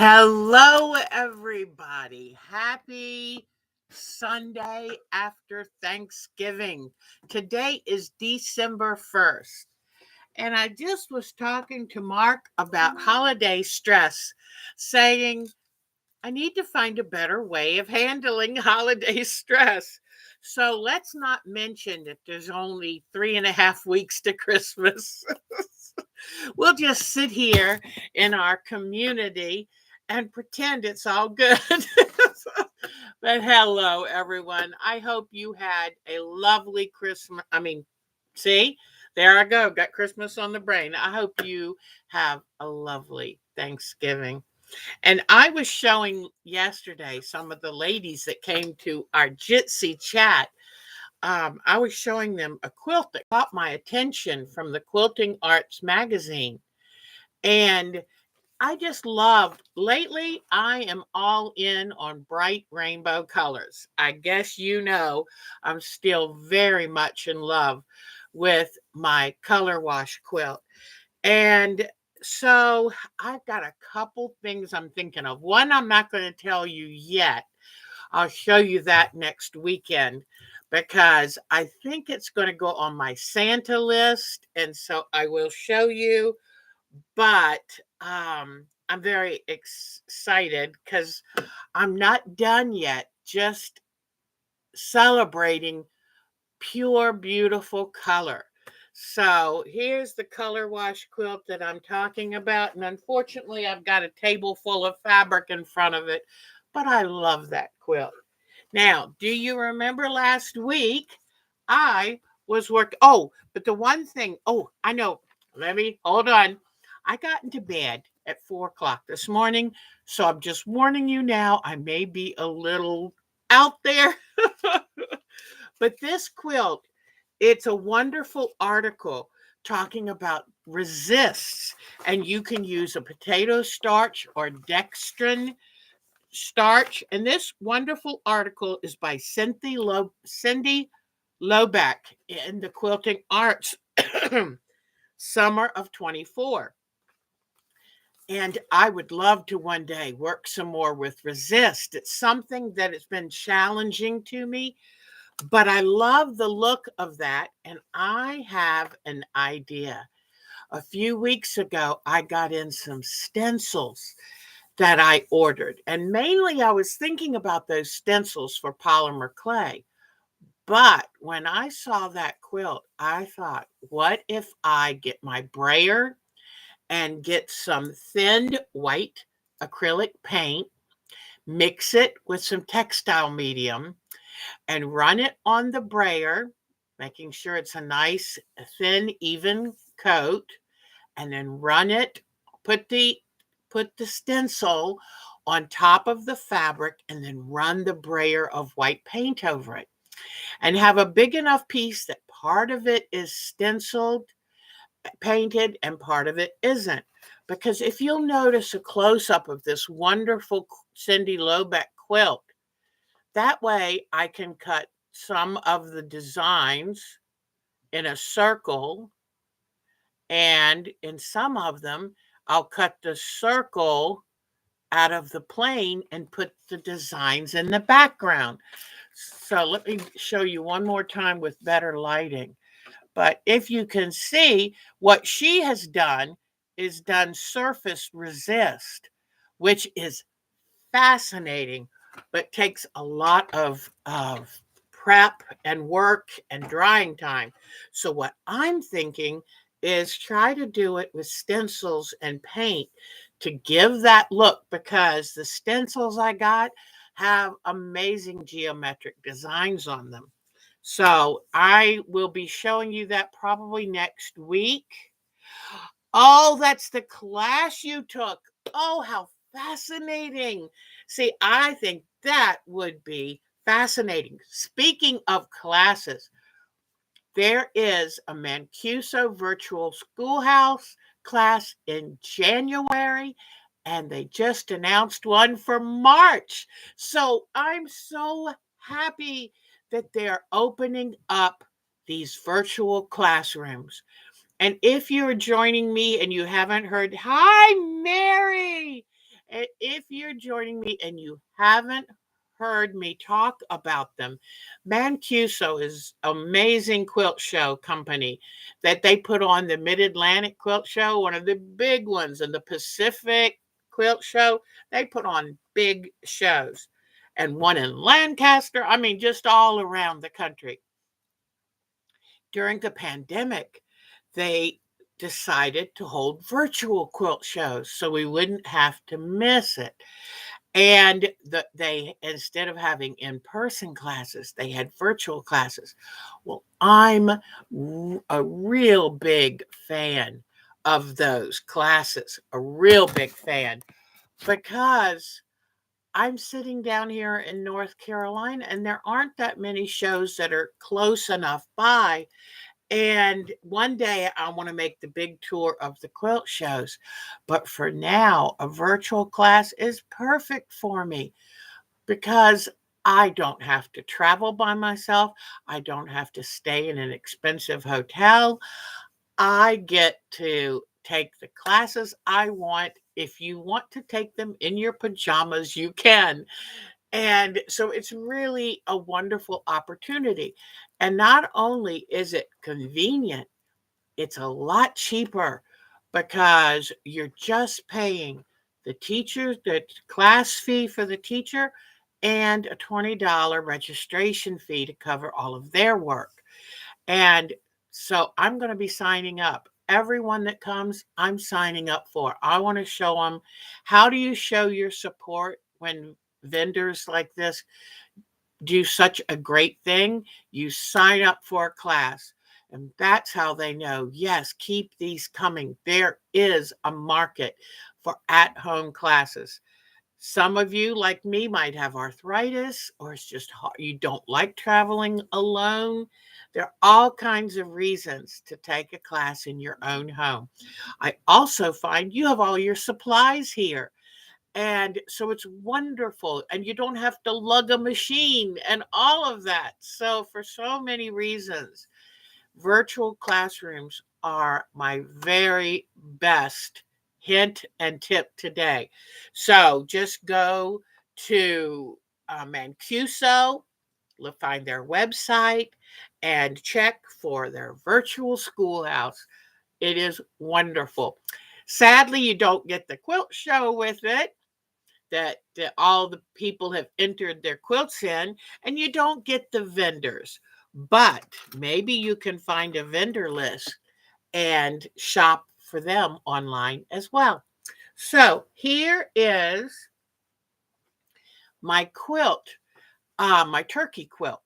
Hello, everybody. Happy Sunday after Thanksgiving. Today is December 1st. And I just was talking to Mark about holiday stress, saying, I need to find a better way of handling holiday stress. So let's not mention that there's only 3.5 weeks to Christmas. We'll just sit here in our community and pretend it's all good. But hello, everyone. I hope you had a lovely Christmas. See, there I go. Got Christmas on the brain. I hope you have a lovely Thanksgiving. And I was showing yesterday some of the ladies that came to our Jitsi chat. I was showing them a quilt that caught my attention from the Quilting Arts magazine. And I just lately, I am all in on bright rainbow colors. I guess I'm still very much in love with my color wash quilt. And so I've got a couple things I'm thinking of. One, I'm not going to tell you yet. I'll show you that next weekend because I think it's going to go on my Santa list. And so I will show you. But I'm very excited because I'm not done yet, just celebrating pure, beautiful color. So here's the color wash quilt that I'm talking about. And unfortunately, I've got a table full of fabric in front of it, but I love that quilt. Now, do you remember last week I was working? Oh, but the one thing, I know. Let me hold on. I got into bed at 4 o'clock this morning. So I'm just warning you now, I may be a little out there. But this quilt, it's a wonderful article talking about resists, and you can use a potato starch or dextrin starch. And this wonderful article is by Cindy Lobeck in the Quilting Arts, summer of 24. And I would love to one day work some more with resist. It's something that has been challenging to me, but I love the look of that. And I have an idea. A few weeks ago, I got in some stencils that I ordered. And mainly I was thinking about those stencils for polymer clay. But when I saw that quilt, I thought, what if I get my brayer and get some thinned white acrylic paint, mix it with some textile medium, and run it on the brayer, making sure it's a nice, thin, even coat, and then run it, put the stencil on top of the fabric, and then run the brayer of white paint over it. And have a big enough piece that part of it is stenciled, painted, and part of it isn't. Because if you'll notice a close-up of this wonderful Cindy Lobeck quilt, that way I can cut some of the designs in a circle, and in some of them, I'll cut the circle out of the plane and put the designs in the background. So let me show you one more time with better lighting. But if you can see, what she has done is done surface resist, which is fascinating, but takes a lot of prep and work and drying time. So what I'm thinking is try to do it with stencils and paint to give that look, because the stencils I got have amazing geometric designs on them. So I will be showing you that probably next week. Oh, that's the class you took. Oh, how fascinating. See, I think that would be fascinating. Speaking of classes, there is a Mancuso virtual schoolhouse class in January, and they just announced one for March. So I'm so happy that they're opening up these virtual classrooms. And if you're joining me and you haven't heard, hi, Mary. If you're joining me and you haven't heard me talk about them, Mancuso is amazing quilt show company that they put on the Mid-Atlantic Quilt Show, one of the big ones, and the Pacific Quilt Show. They put on big shows, and one in Lancaster. I mean, just all around the country. During the pandemic, they decided to hold virtual quilt shows so we wouldn't have to miss it. And they, instead of having in-person classes, they had virtual classes. Well, I'm a real big fan of those classes, a real big fan, because I'm sitting down here in North Carolina and there aren't that many shows that are close enough by. And one day I want to make the big tour of the quilt shows. But for now, a virtual class is perfect for me because I don't have to travel by myself. I don't have to stay in an expensive hotel. I get to take the classes I want. If you want to take them in your pajamas, you can. And so it's really a wonderful opportunity. And not only is it convenient, it's a lot cheaper because you're just paying the teacher, the class fee for the teacher, and a $20 registration fee to cover all of their work. And so I'm going to be signing up. Everyone that comes, I'm signing up for. I want to show them, how do you show your support when vendors like this do such a great thing? You sign up for a class. And that's how they know, yes, keep these coming. There is a market for at-home classes. Some of you, like me, might have arthritis, or it's just hard. You don't like traveling alone. There are all kinds of reasons to take a class in your own home. I also find you have all your supplies here. And so it's wonderful. And you don't have to lug a machine and all of that. So, for so many reasons, virtual classrooms are my very best hint and tip today. So just go to Mancuso, find their website, and check for their virtual schoolhouse. It is wonderful. Sadly, you don't get the quilt show with it that all the people have entered their quilts in, and you don't get the vendors. But maybe you can find a vendor list and shop for them online as well. So here is my quilt, my turkey quilt.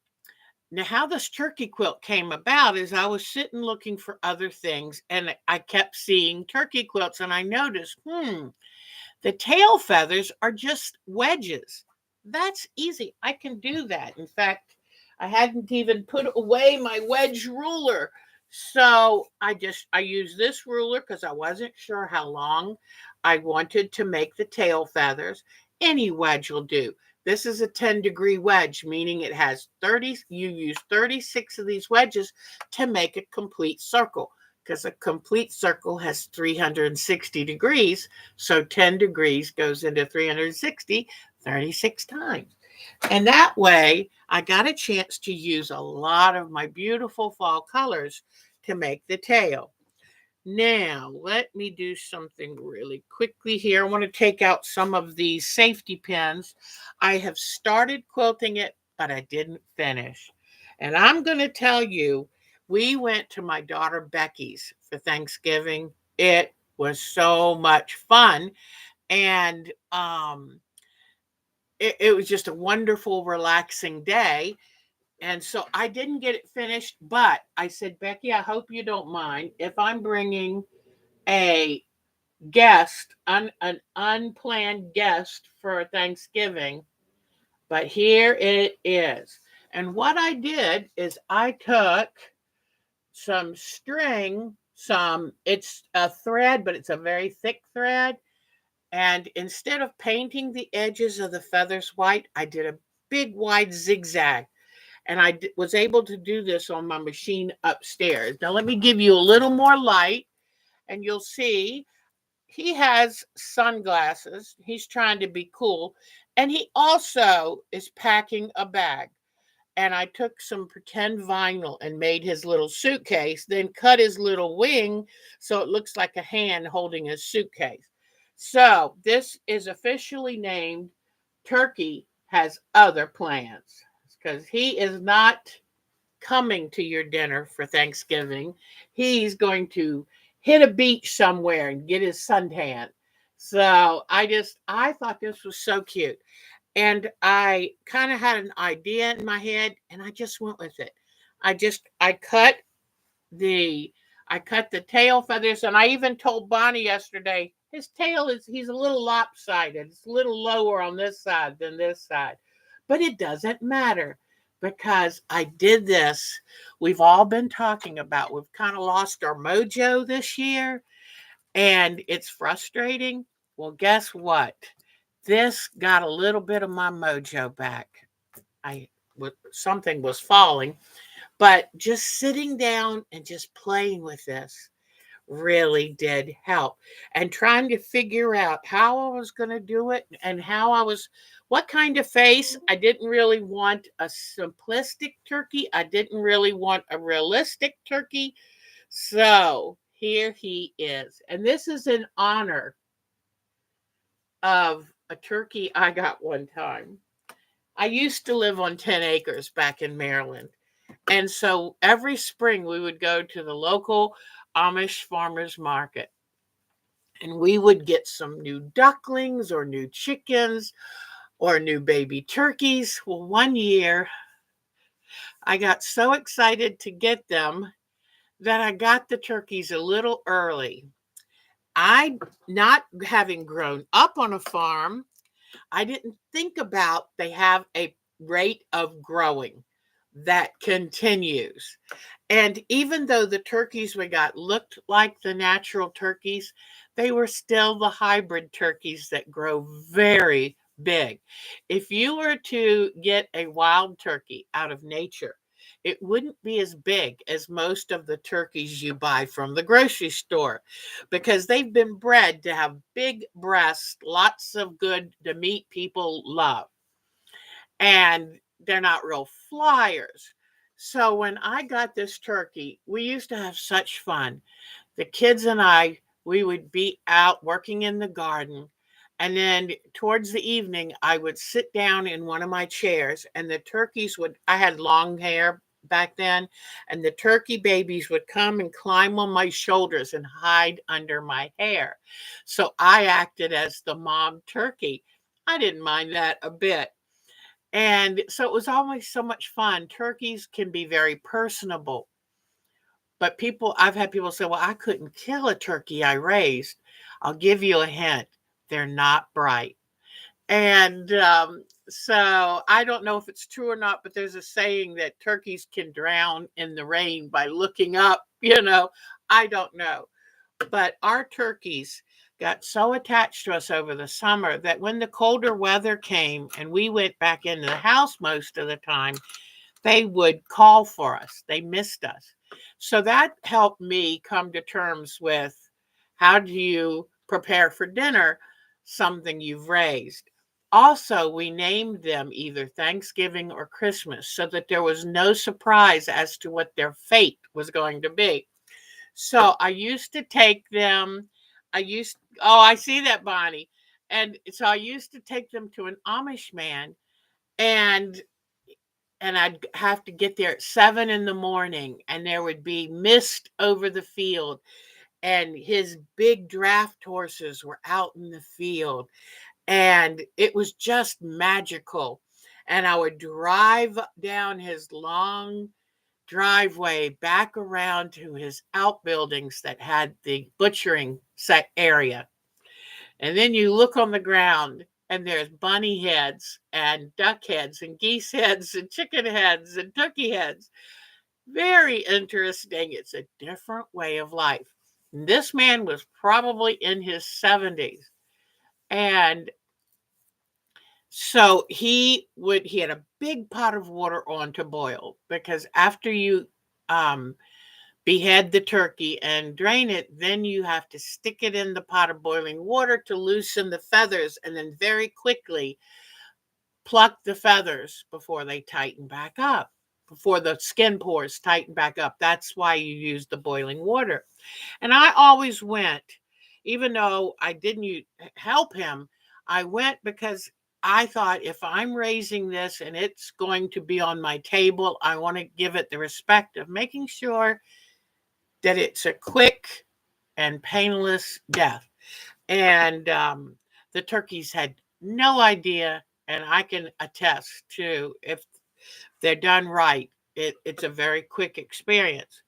Now, how this turkey quilt came about is I was sitting looking for other things and I kept seeing turkey quilts and I noticed, the tail feathers are just wedges. That's easy. I can do that. In fact, I hadn't even put away my wedge ruler. So I used this ruler because I wasn't sure how long I wanted to make the tail feathers. Any wedge will do. This is a 10-degree wedge, meaning it has 30, you use 36 of these wedges to make a complete circle, because a complete circle has 360 degrees. So 10 degrees goes into 360, 36 times. And that way, I got a chance to use a lot of my beautiful fall colors to make the tail. Now, let me do something really quickly here. I want to take out some of these safety pins. I have started quilting it, but I didn't finish. And I'm going to tell you, we went to my daughter Becky's for Thanksgiving. It was so much fun. And it was just a wonderful, relaxing day. And so I didn't get it finished, but I said, Becky, I hope you don't mind if I'm bringing a guest, an unplanned guest for Thanksgiving, but here it is. And what I did is I took some string, it's a thread, but it's a very thick thread. And instead of painting the edges of the feathers white, I did a big wide zigzag. And I was able to do this on my machine upstairs. Now, let me give you a little more light, and you'll see he has sunglasses. He's trying to be cool. And he also is packing a bag. And I took some pretend vinyl and made his little suitcase, then cut his little wing so it looks like a hand holding his suitcase. So this is officially named Turkey Has Other Plans, because he is not coming to your dinner for Thanksgiving. He's going to hit a beach somewhere and get his suntan. So I thought this was so cute. And I kind of had an idea in my head and I just went with it. I the cut the tail feathers, and I even told Bonnie yesterday his tail is he's a little lopsided. It's a little lower on this side than this side. But it doesn't matter because I did this. We've all been talking about we've kind of lost our mojo this year and it's frustrating. Well, guess what? This got a little bit of my mojo back. Something was falling, but just sitting down and just playing with this really did help. And trying to figure out how I was going to do it and what kind of face. I didn't really want a simplistic turkey. I didn't really want a realistic turkey. So here he is. And this is in honor of a turkey I got one time. I used to live on 10 acres back in Maryland. And so every spring we would go to the local Amish farmers market and we would get some new ducklings or new chickens or new baby turkeys. Well, one year I got so excited to get them that I got the turkeys a little early. I, not having grown up on a farm, I didn't think about they have a rate of growing that continues. And even though the turkeys we got looked like the natural turkeys, they were still the hybrid turkeys that grow very big. If you were to get a wild turkey out of nature, it wouldn't be as big as most of the turkeys you buy from the grocery store because they've been bred to have big breasts, lots of good to meat people love. And they're not real flyers. So when I got this turkey, we used to have such fun. The kids and I, we would be out working in the garden. And then towards the evening, I would sit down in one of my chairs, and I had long hair back then, and the turkey babies would come and climb on my shoulders and hide under my hair. So I acted as the mom turkey. I didn't mind that a bit. And so it was always so much fun. Turkeys can be very personable, but I've had people say, well, I couldn't kill a turkey I raised. I'll give you a hint. They're not bright. And so I don't know if it's true or not, but there's a saying that turkeys can drown in the rain by looking up, I don't know. But our turkeys got so attached to us over the summer that when the colder weather came and we went back into the house most of the time, they would call for us. They missed us. So that helped me come to terms with how do you prepare for dinner something you've raised. Also, we named them either Thanksgiving or Christmas so that there was no surprise as to what their fate was going to be. So I used to take them. I see that, Bonnie. And so I used to take them to an Amish man, and I'd have to get there at 7 in the morning, and there would be mist over the field, and his big draft horses were out in the field, and it was just magical. And I would drive down his long driveway back around to his outbuildings that had the butchering set area. And then you look on the ground and there's bunny heads and duck heads and geese heads and chicken heads and turkey heads. Very interesting. It's a different way of life. And this man was probably in his 70s. And so he had a big pot of water on to boil because after you behead the turkey and drain it. Then you have to stick it in the pot of boiling water to loosen the feathers, and then very quickly pluck the feathers before they tighten back up, before the skin pores tighten back up. That's why you use the boiling water. And I always went, even though I didn't help him, I went because I thought, if I'm raising this and it's going to be on my table, I want to give it the respect of making sure that it's a quick and painless death. And the turkeys had no idea. And I can attest to, if they're done right, it's a very quick experience.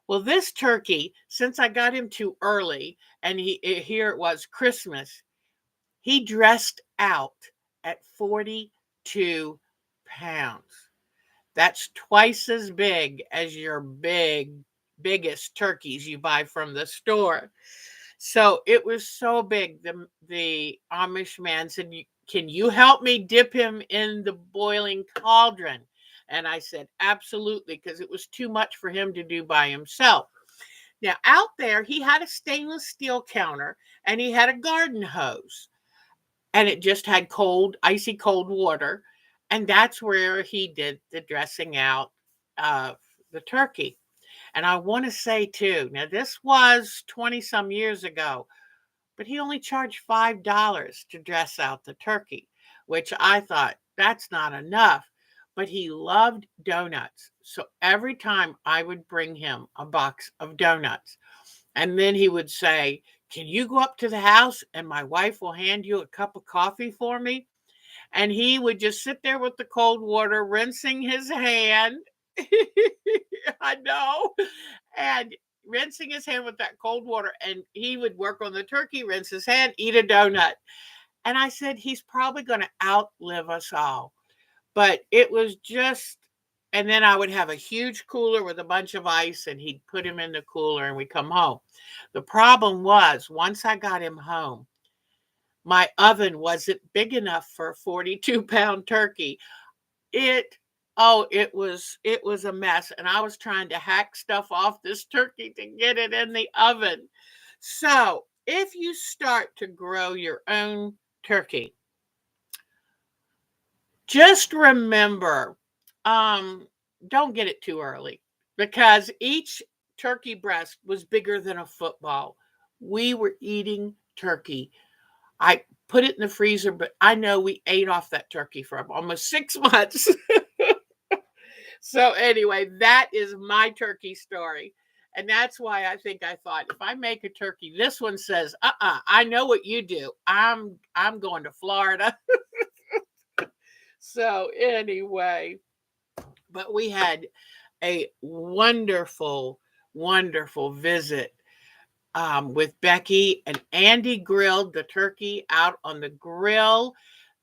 Well, this turkey, since I got him too early, and here it was Christmas, he dressed out at 42 pounds. That's twice as big as your biggest turkeys you buy from the store. So it was so big. The Amish man said, "Can you help me dip him in the boiling cauldron?" And I said, "Absolutely," because it was too much for him to do by himself. Now, out there, he had a stainless steel counter and he had a garden hose, and it just had icy cold water. And that's where he did the dressing out of the turkey. And I want to say, too, now this was 20 some years ago, but he only charged $5 to dress out the turkey, which I thought, that's not enough. But he loved donuts. So every time I would bring him a box of donuts, and then he would say, "Can you go up to the house and my wife will hand you a cup of coffee for me?" And he would just sit there with the cold water, rinsing his hand. I know. And rinsing his hand with that cold water. And he would work on the turkey, rinse his hand, eat a donut. And I said, he's probably going to outlive us all. But it was just, and then I would have a huge cooler with a bunch of ice, and he'd put him in the cooler and we'd come home. The problem was, once I got him home, my oven wasn't big enough for a 42-pound turkey. It was a mess, and I was trying to hack stuff off this turkey to get it in the oven. So, if you start to grow your own turkey, just remember, um, don't get it too early, because each turkey breast was bigger than a football. We were eating turkey. I put it in the freezer, but I know we ate off that turkey for almost 6 months. So anyway, that is my turkey story. And that's why I thought, if I make a turkey, this one says, I know what you do. I'm going to Florida. So anyway, but we had a wonderful, wonderful visit with Becky, and Andy grilled the turkey out on the grill.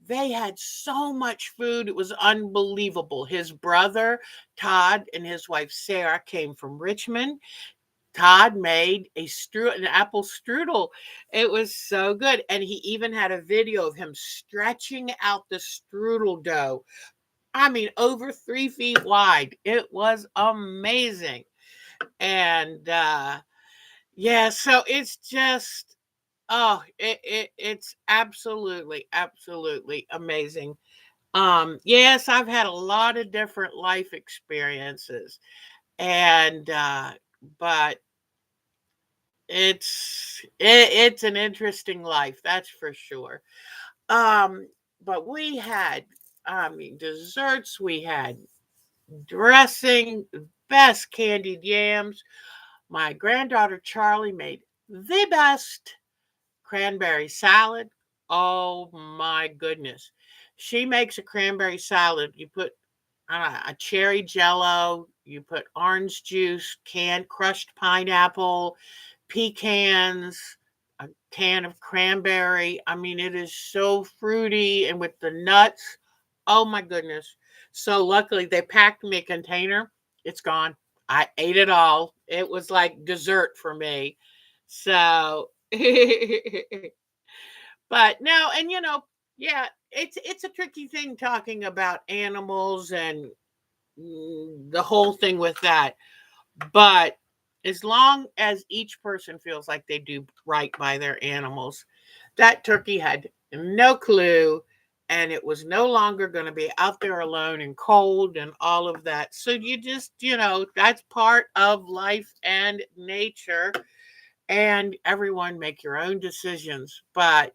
They had so much food. It was unbelievable. His brother, Todd, and his wife, Sarah, came from Richmond. Todd made an apple strudel. It was so good. And he even had a video of him stretching out the strudel dough. I mean, over 3 feet wide. It was amazing. And yeah, so it's just, it's absolutely, absolutely amazing. Yes, I've had a lot of different life experiences, and but it's an interesting life, that's for sure. Um, but we had, I mean, desserts, we had dressing, best candied yams. My granddaughter Charlie made the best cranberry salad. Oh my goodness. She makes a cranberry salad. You put a cherry jello, you put orange juice, canned crushed pineapple, pecans, a can of cranberry. I mean, it is so fruity, and with the nuts. Oh my goodness. So luckily they packed me a container. It's gone. I ate it all. It was like dessert for me. So but no, and yeah, it's a tricky thing talking about animals and the whole thing with that. But as long as each person feels like they do right by their animals. That turkey had no clue, and it was no longer going to be out there alone and cold and all of that. So you just, that's part of life and nature, and everyone make your own decisions. But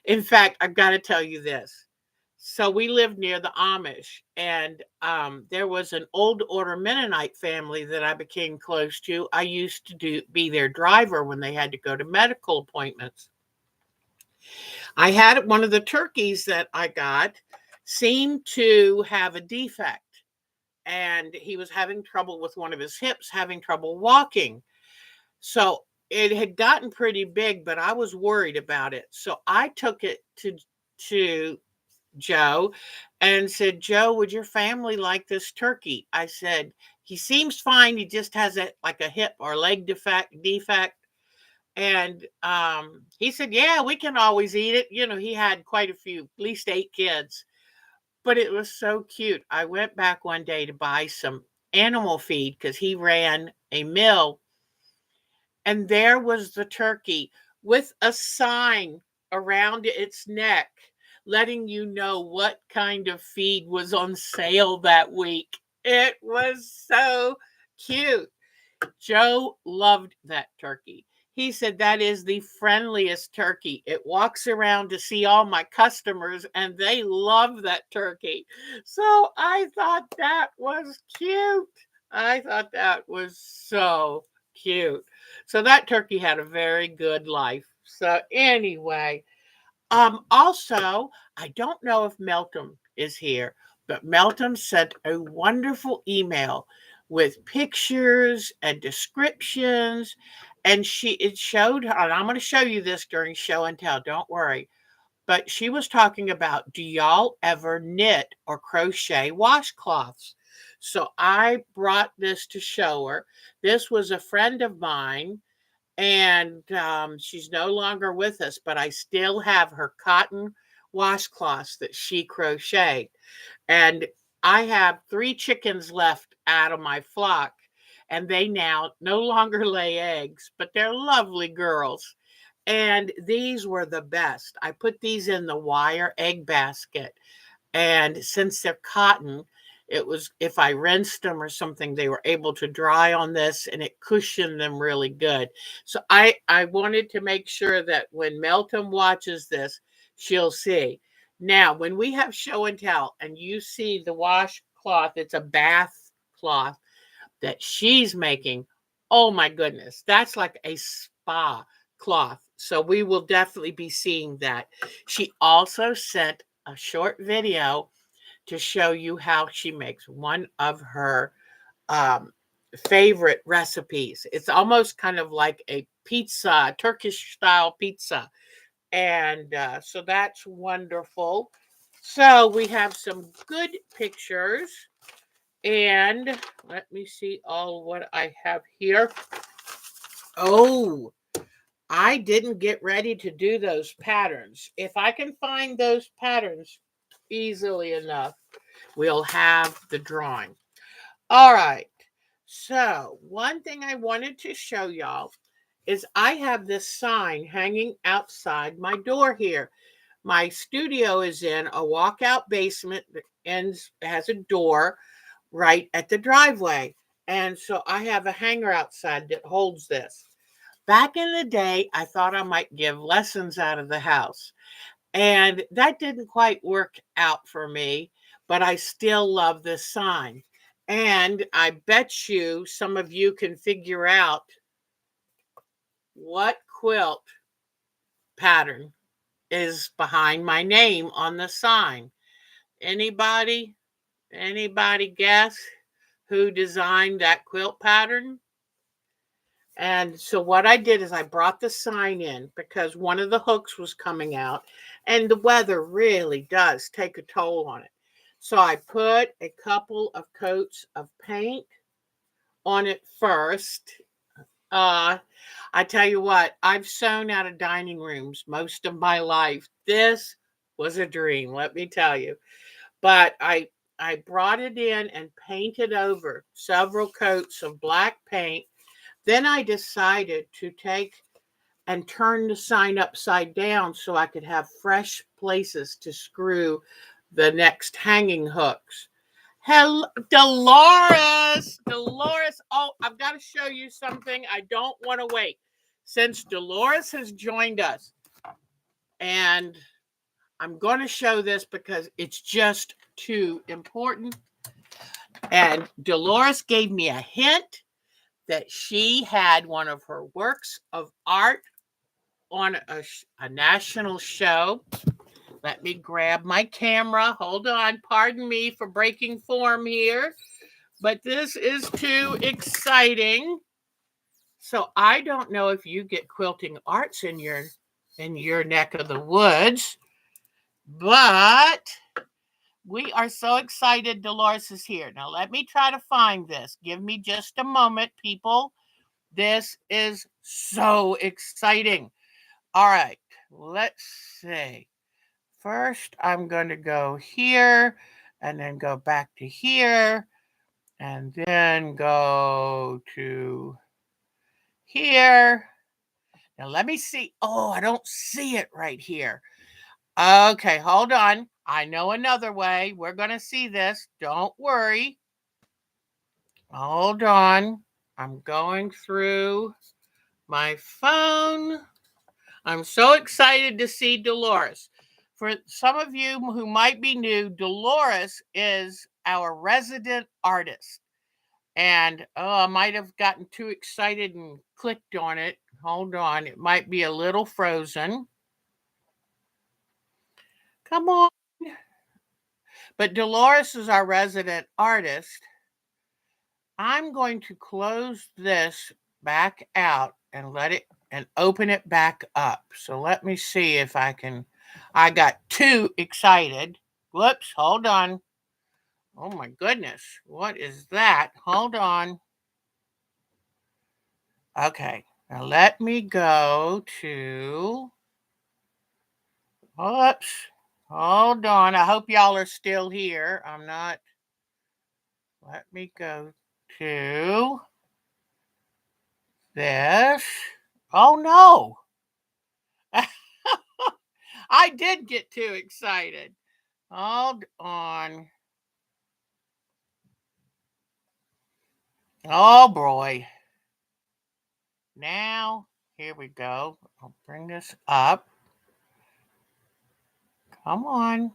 in fact, I've got to tell you this. So we lived near the Amish, and there was an old order Mennonite family that I became close to. I used to be their driver when they had to go to medical appointments. I had one of the turkeys that I got seemed to have a defect, and he was having trouble with one of his hips, having trouble walking. So it had gotten pretty big, but I was worried about it. So I took it to Joe and said, "Joe, would your family like this turkey?" I said, "He seems fine. He just has like a hip or leg defect." And he said, "Yeah, we can always eat it." He had quite a few, at least 8 kids, but it was so cute. I went back one day to buy some animal feed because he ran a mill, and there was the turkey with a sign around its neck letting you know what kind of feed was on sale that week. It was so cute. Joe loved that turkey. He said, "That is the friendliest turkey. It walks around to see all my customers, and they love that turkey." So I thought that was cute. I thought that was so cute. So that turkey had a very good life. So anyway, also, I don't know if Melton is here, but Melton sent a wonderful email with pictures and descriptions, and it showed her, and I'm going to show you this during show and tell, don't worry. But she was talking about, do y'all ever knit or crochet washcloths? So I brought this to show her. This was a friend of mine, and she's no longer with us, but I still have her cotton washcloths that she crocheted. And I have 3 chickens left out of my flock, and they now no longer lay eggs, but they're lovely girls. And these were the best. I put these in the wire egg basket, and since they're cotton, it was, if I rinsed them or something, they were able to dry on this, and it cushioned them really good. So I wanted to make sure that when Melton watches this, she'll see. Now, when we have show and tell and you see the washcloth, it's a bath cloth that she's making. Oh my goodness, that's like a spa cloth. So we will definitely be seeing that. She also sent a short video to show you how she makes one of her um, favorite recipes. It's almost kind of like a pizza, Turkish style pizza. And so that's wonderful. So we have some good pictures. And let me see all what I have here. Oh, I didn't get ready to do those patterns. If I can find those patterns easily enough, we'll have the drawing. All right. So, one thing I wanted to show y'all is I have this sign hanging outside my door here. My studio is in a walkout basement that has a door right at the driveway. And so I have a hanger outside that holds this. Back in the day, I thought I might give lessons out of the house. And that didn't quite work out for me, but I still love this sign. And I bet you some of you can figure out what quilt pattern is behind my name on the sign. Anybody? Anybody guess who designed that quilt pattern? And so what I did is I brought the sign in because one of the hooks was coming out, and the weather really does take a toll on it. So I put a couple of coats of paint on it first. I tell you what, I've sewn out of dining rooms most of my life. This was a dream, let me tell you. But I brought it in and painted over several coats of black paint, Then I decided to take and turn the sign upside down so I could have fresh places to screw the next hanging hooks. Hello, Dolores. Dolores. Oh, I've got to show you something. I don't want to wait. Since Dolores has joined us, and I'm going to show this because it's just too important. And Dolores gave me a hint that she had one of her works of art on a national show. Let me grab my camera. Hold on. Pardon me for breaking form here, but this is too exciting. So I don't know if you get quilting arts in your neck of the woods, but we are so excited Dolores is here. Now let me try to find this. Give me just a moment, people. This is so exciting. All right, let's see. First, I'm going to go here and then go back to here and then go to here. Now, let me see. Oh, I don't see it right here. Okay, hold on. I know another way. We're going to see this. Don't worry. Hold on. I'm going through my phone. I'm so excited to see Dolores. For some of you who might be new, Dolores is our resident artist. And I might have gotten too excited and clicked on it. Hold on, it might be a little frozen. Come on. But Dolores is our resident artist. I'm going to close this back out and let it and open it back up. So let me see if I can. I got too excited. Whoops, hold on. Oh my goodness, what is that? Hold on. Okay, now let me go to. Whoops, hold on. I hope y'all are still here. I'm not. Let me go to this. Oh no. I did get too excited. Hold on. Oh boy. Now, here we go. I'll bring this up. Come on.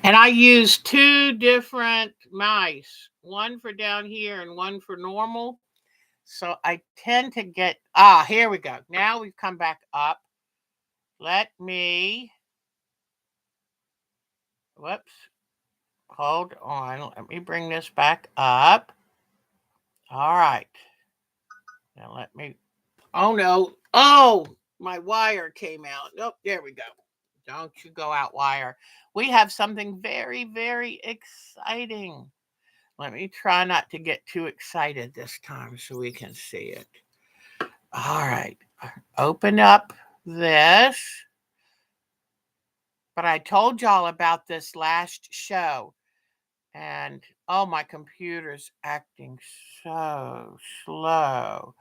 And I use two different mice, one for down here and one for normal. So I tend to get, here we go. Now we've come back up. Let me, whoops, hold on. Let me bring this back up. All right. Now let me, oh no. Oh, my wire came out. Oh, there we go. Don't you go out, wire. We have something very, very exciting. Let me try not to get too excited this time so we can see it. All right. Open up this. But I told y'all about this last show. And oh, my computer's acting so slow.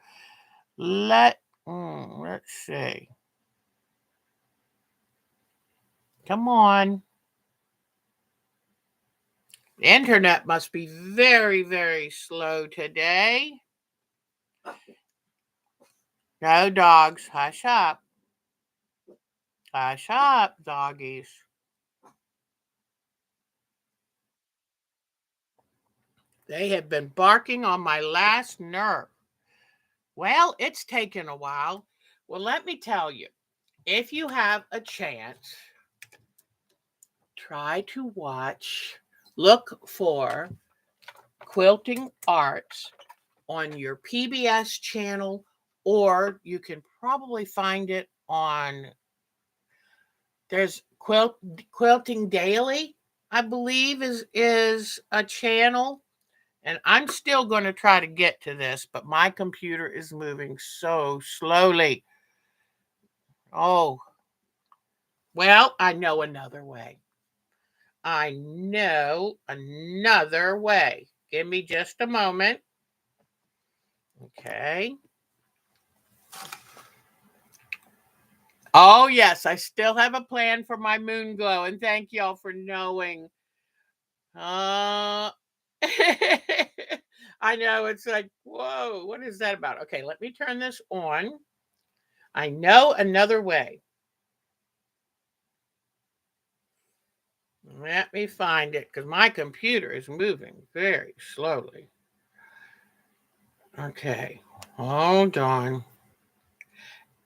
Let's see. Come on. The internet must be very, very slow today. No dogs. Hush up. Hush up, doggies. They have been barking on my last nerve. Well, it's taken a while. Well, let me tell you, if you have a chance, try to look for Quilting Arts on your PBS channel, or you can probably find it on, there's Quilting Daily, I believe is a channel. And I'm still going to try to get to this, but my computer is moving so slowly. Oh, well, I know another way. I know another way. Give me just a moment. Okay. Oh, yes, I still have a plan for my moon glow, and thank y'all for knowing. Uh, I know it's like, whoa, what is that about? Okay, let me turn this on. I know another way. Let me find it because my computer is moving very slowly. Okay, hold on.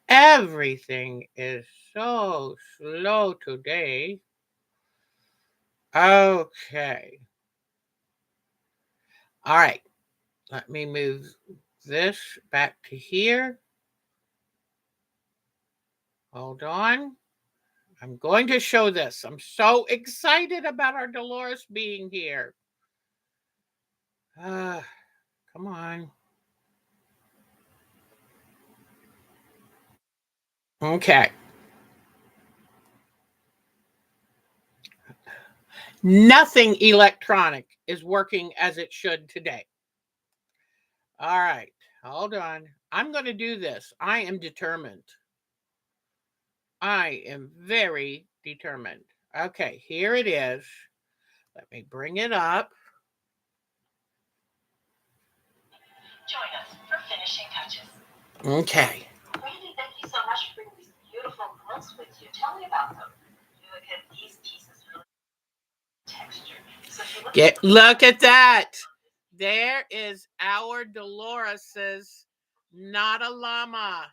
Everything is so slow today. Okay. All right. Let me move this back to here. Hold on. I'm going to show this. I'm so excited about our Dolores being here. Come on. Okay. Nothing electronic is working as it should today. All right. Hold on. I'm going to do this. I am determined. I am very determined. Okay, here it is. Let me bring it up. Join us for finishing touches. Okay. Randy, thank you so much for bringing these beautiful quilts with you. Tell me about them. Look at these pieces, really texture. So look at that. There is our Dolores's not a llama.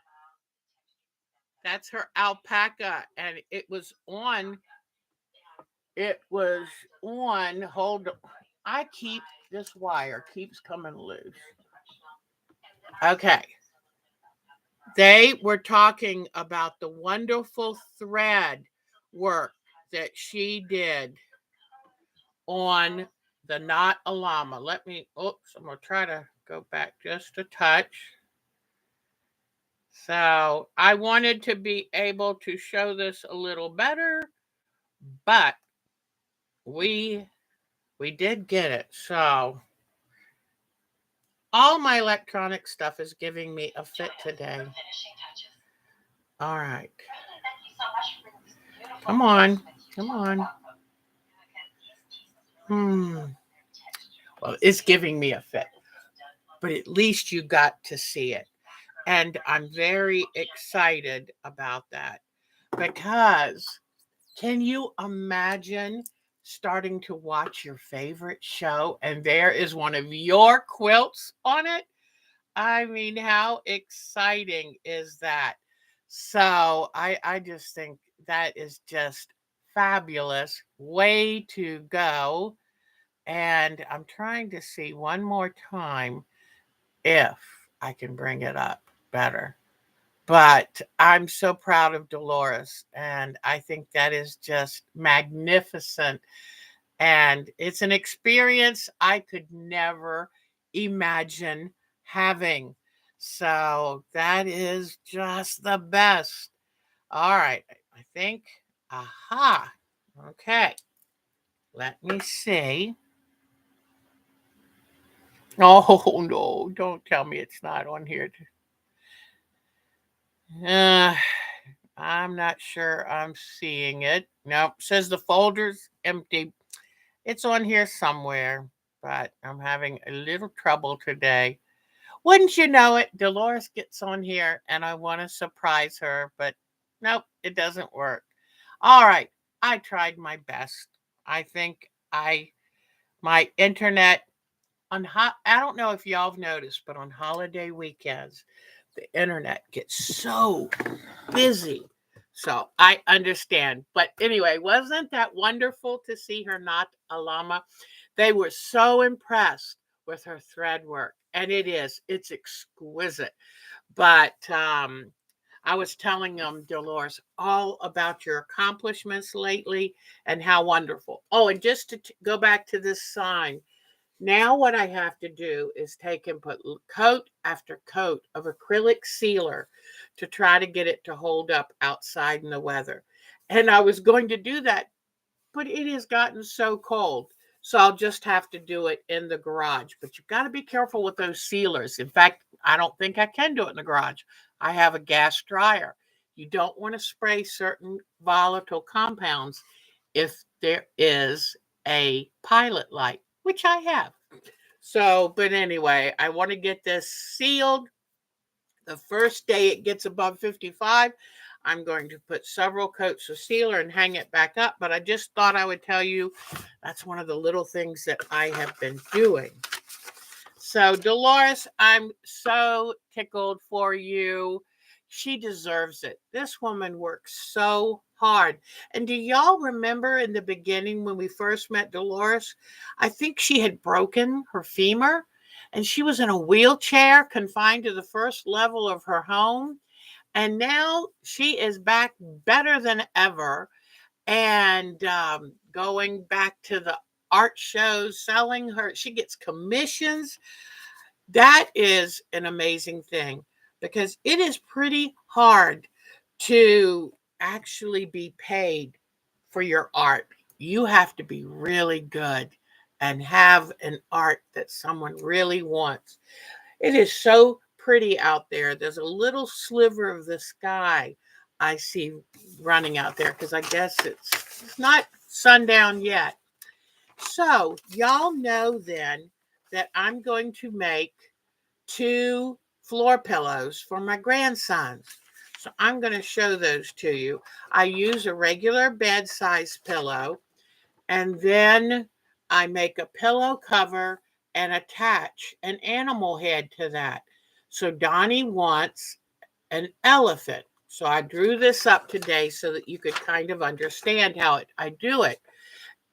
That's her alpaca, and it was on. Hold on. This wire keeps coming loose. Okay. They were talking about the wonderful thread work that she did on the Not a Llama. I'm going to try to go back just a touch. So I wanted to be able to show this a little better, but we did get it. So all my electronic stuff is giving me a fit today. All right. Come on. Come on. Well, it's giving me a fit, but at least you got to see it. And I'm very excited about that because can you imagine starting to watch your favorite show and there is one of your quilts on it? I mean, how exciting is that? So I just think that is just fabulous. Way to go. And I'm trying to see one more time if I can bring it up better. But I'm so proud of Dolores, and I think that is just magnificent. And it's an experience I could never imagine having. So that is just the best. All right, I think, aha, okay. Let me see. Oh, no, don't tell me it's not on here. I'm not sure I'm seeing it. Nope, says the folder's empty. It's on here somewhere, but I'm having a little trouble today. Wouldn't you know it, Dolores gets on here and I want to surprise her, but nope, it doesn't work. All right, I tried my best. I think my internet I don't know if y'all have noticed, but on holiday weekends, the internet gets so busy. So I understand. But anyway, wasn't that wonderful to see her not a llama? They were so impressed with her thread work. And it's exquisite. But I was telling them, Dolores, all about your accomplishments lately and how wonderful. Oh, and just to go back to this sign, now what I have to do is take and put coat after coat of acrylic sealer to try to get it to hold up outside in the weather. And I was going to do that, but it has gotten so cold. So I'll just have to do it in the garage. But you've got to be careful with those sealers. In fact, I don't think I can do it in the garage. I have a gas dryer. You don't want to spray certain volatile compounds if there is a pilot light, which I have. So, but anyway, I want to get this sealed. The first day it gets above 55, I'm going to put several coats of sealer and hang it back up. But I just thought I would tell you that's one of the little things that I have been doing. So, Dolores, I'm so tickled for you. She deserves it. This woman works so hard. And do y'all remember in the beginning when we first met Dolores? I think she had broken her femur and she was in a wheelchair confined to the first level of her home. And now she is back better than ever and going back to the art shows, selling her. She gets commissions. That is an amazing thing because it is pretty hard to actually be paid for your art. You have to be really good and have an art that someone really wants. It is so pretty out there. There's a little sliver of the sky I see running out there because I guess it's not sundown yet. So, y'all know then that I'm going to make 2 floor pillows for my grandsons. So, I'm going to show those to you. I use a regular bed size pillow and then I make a pillow cover and attach an animal head to that. So, Donnie wants an elephant. So, I drew this up today so that you could kind of understand how I do it.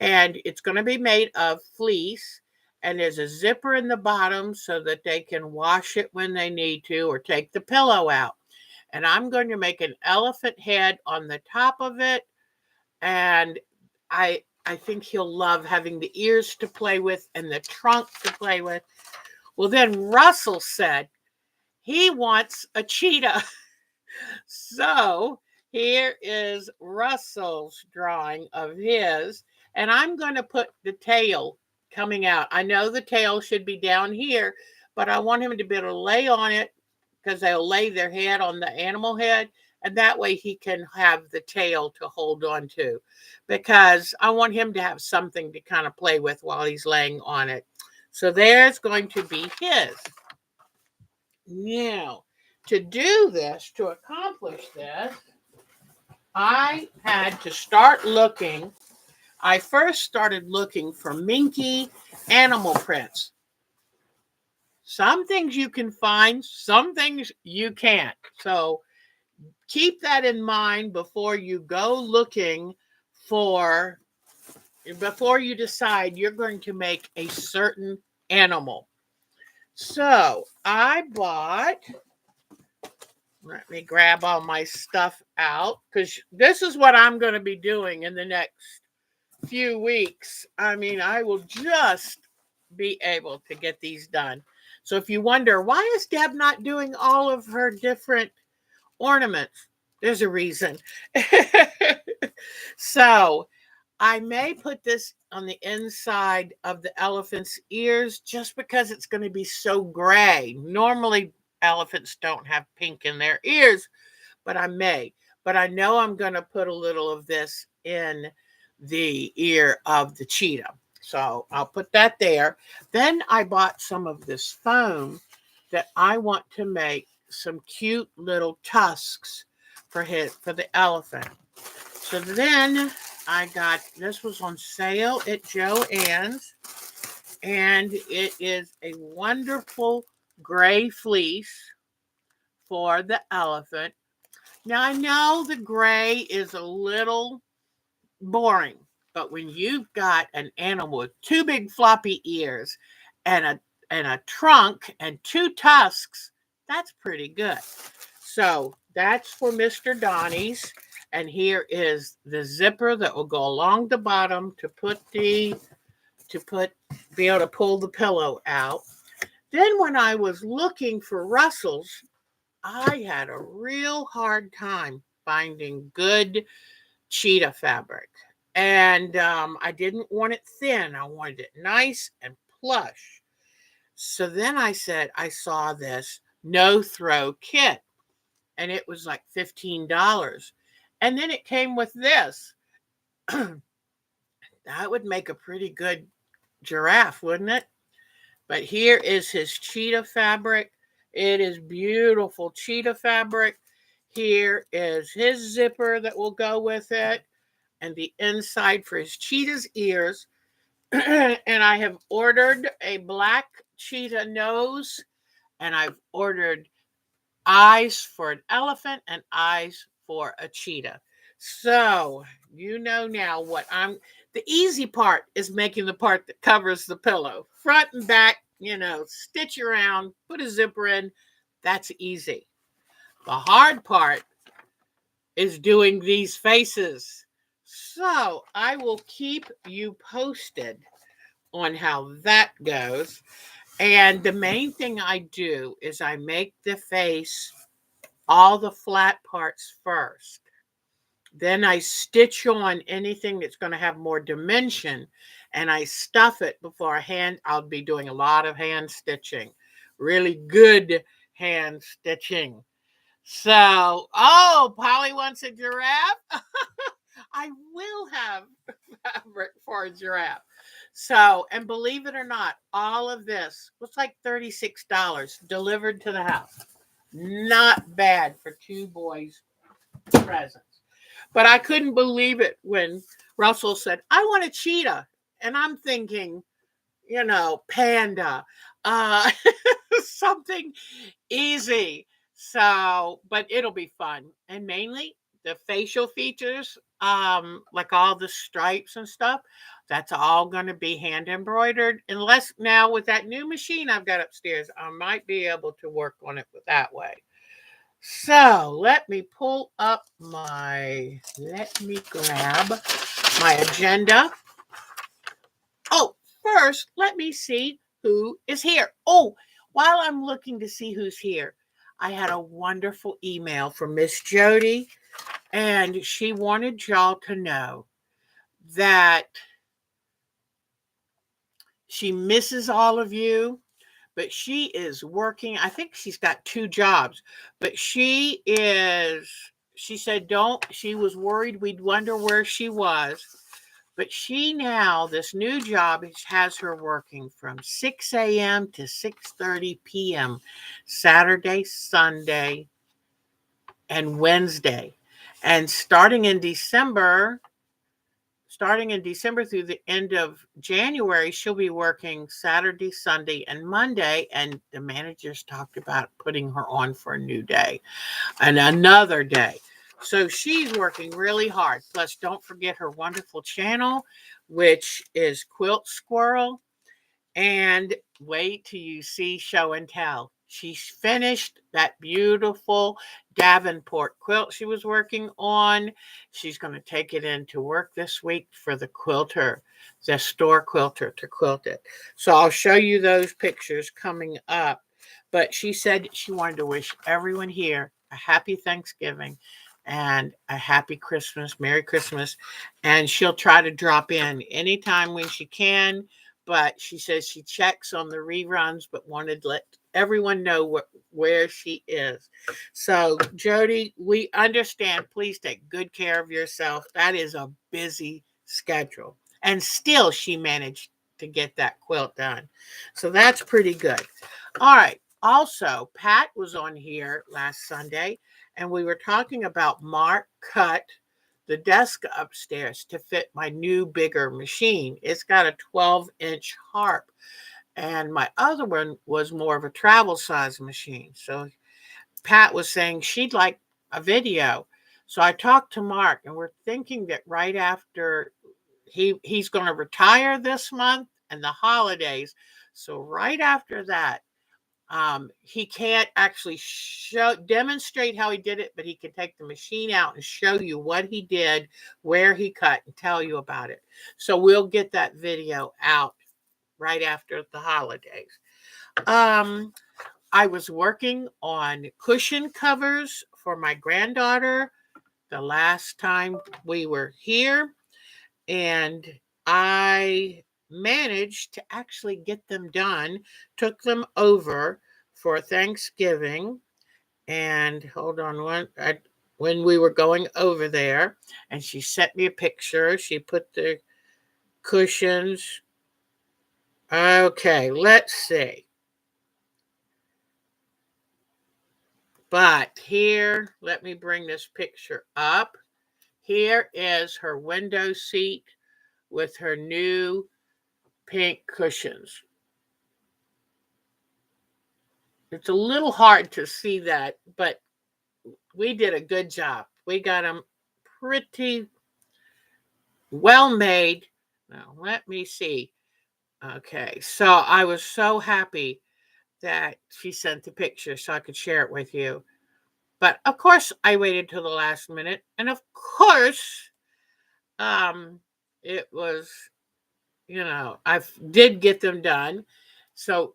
And it's going to be made of fleece. And there's a zipper in the bottom so that they can wash it when they need to or take the pillow out. And I'm going to make an elephant head on the top of it. And I think he'll love having the ears to play with and the trunk to play with. Well, then Russell said he wants a cheetah. So here is Russell's drawing of his. And I'm going to put the tail coming out. I know the tail should be down here, but I want him to be able to lay on it because they'll lay their head on the animal head. And that way he can have the tail to hold on to because I want him to have something to kind of play with while he's laying on it. So there's going to be his. Now, to do this, to accomplish this, I had to start looking. I first started looking for minky animal prints. Some things you can find, some things you can't. So keep that in mind before you go looking for, before you decide you're going to make a certain animal. So I bought, let me grab all my stuff out because this is what I'm going to be doing in the next few weeks. I mean, I will just be able to get these done. So if you wonder, why is Deb not doing all of her different ornaments? There's a reason. So I may put this on the inside of the elephant's ears just because it's going to be so gray. Normally, elephants don't have pink in their ears, but I may. But I know I'm going to put a little of this in the ear of the cheetah. So I'll put that there. Then I bought some of this foam that I want to make some cute little tusks for the elephant. So then I got, this was on sale at Joann's, and it is a wonderful gray fleece for the elephant. Now I know the gray is a little boring, but when you've got an animal with 2 big floppy ears and a trunk and 2 tusks, that's pretty good. So that's for Mr. Donnie's. And here is the zipper that will go along the bottom to be able to pull the pillow out. Then when I was looking for Russell's, I had a real hard time finding good cheetah fabric. And I didn't want it thin. I wanted it nice and plush. So then I said, I saw this no throw kit, and it was like $15. And then it came with this. That would make a pretty good giraffe, wouldn't it? But here is his cheetah fabric. It is beautiful cheetah fabric. Here is his zipper that will go with it, and the inside for his cheetah's ears. And I have ordered a black cheetah nose, and I've ordered eyes for an elephant and eyes for a cheetah. So you know now what I'm. The easy part is making the part that covers the pillow, front and back. Stitch around, put a zipper in. That's easy. The hard part is doing these faces. So I will keep you posted on how that goes. And the main thing I do is I make the face, all the flat parts first. Then I stitch on anything that's going to have more dimension, and I stuff it before I'll be doing a lot of hand stitching, really good hand stitching. So, Polly wants a giraffe. I will have fabric for a giraffe. So, and believe it or not, all of this was like $36 delivered to the house. Not bad for two boys' presents. But I couldn't believe it when Russell said, I want a cheetah. And I'm thinking, panda, uh, something easy. So, but it'll be fun. And mainly the facial features, like all the stripes and stuff, that's all going to be hand embroidered. Unless now with that new machine I've got upstairs, I might be able to work on it that way. So let me let me grab my agenda. Oh, first, let me see who is here. Oh, while I'm looking to see who's here, I had a wonderful email from Miss Jody, and she wanted y'all to know that she misses all of you, but she is working. I think she's got 2 jobs, but she said, she was worried we'd wonder where she was. But this new job has her working from 6 a.m. to 6:30 p.m. Saturday, Sunday, and Wednesday. And starting in December through the end of January, she'll be working Saturday, Sunday, and Monday. And the managers talked about putting her on for a new day and another day. So she's working really hard. Plus, don't forget her wonderful channel, which is Quilt Squirrel. And wait till you see Show and Tell. She's finished that beautiful Davenport quilt she was working on. She's going to take it into work this week for the store quilter to quilt it. So I'll show you those pictures coming up. But she said she wanted to wish everyone here a happy Thanksgiving and a happy Christmas, Merry Christmas. And she'll try to drop in anytime when she can. But she says she checks on the reruns, but wanted to let everyone know where she is. So, Jody, we understand. Please take good care of yourself. That is a busy schedule. And still, she managed to get that quilt done. So that's pretty good. All right. Also, Pat was on here last Sunday, and we were talking about Mark cut the desk upstairs to fit my new bigger machine. It's got a 12-inch harp, and my other one was more of a travel size machine. So Pat was saying she'd like a video. So I talked to Mark, and we're thinking that right after he's going to retire this month and the holidays. So right after that, he can't actually demonstrate how he did it, but he can take the machine out and show you what he did, where he cut, and tell you about it. So we'll get that video out right after the holidays. I was working on cushion covers for my granddaughter the last time we were here. and I managed to actually get them done, took them over for Thanksgiving. And hold on when we were going over there, and she sent me a picture. She put the cushions. Okay, let's see. But here, let me bring this picture up. Here is her window seat with her new pink cushions. It's a little hard to see that, but we did a good job. We got them pretty well made. Now, let me see. Okay, so I was so happy that she sent the picture so I could share it with you. But of course, I waited till the last minute, and of course, it was, I did get them done. So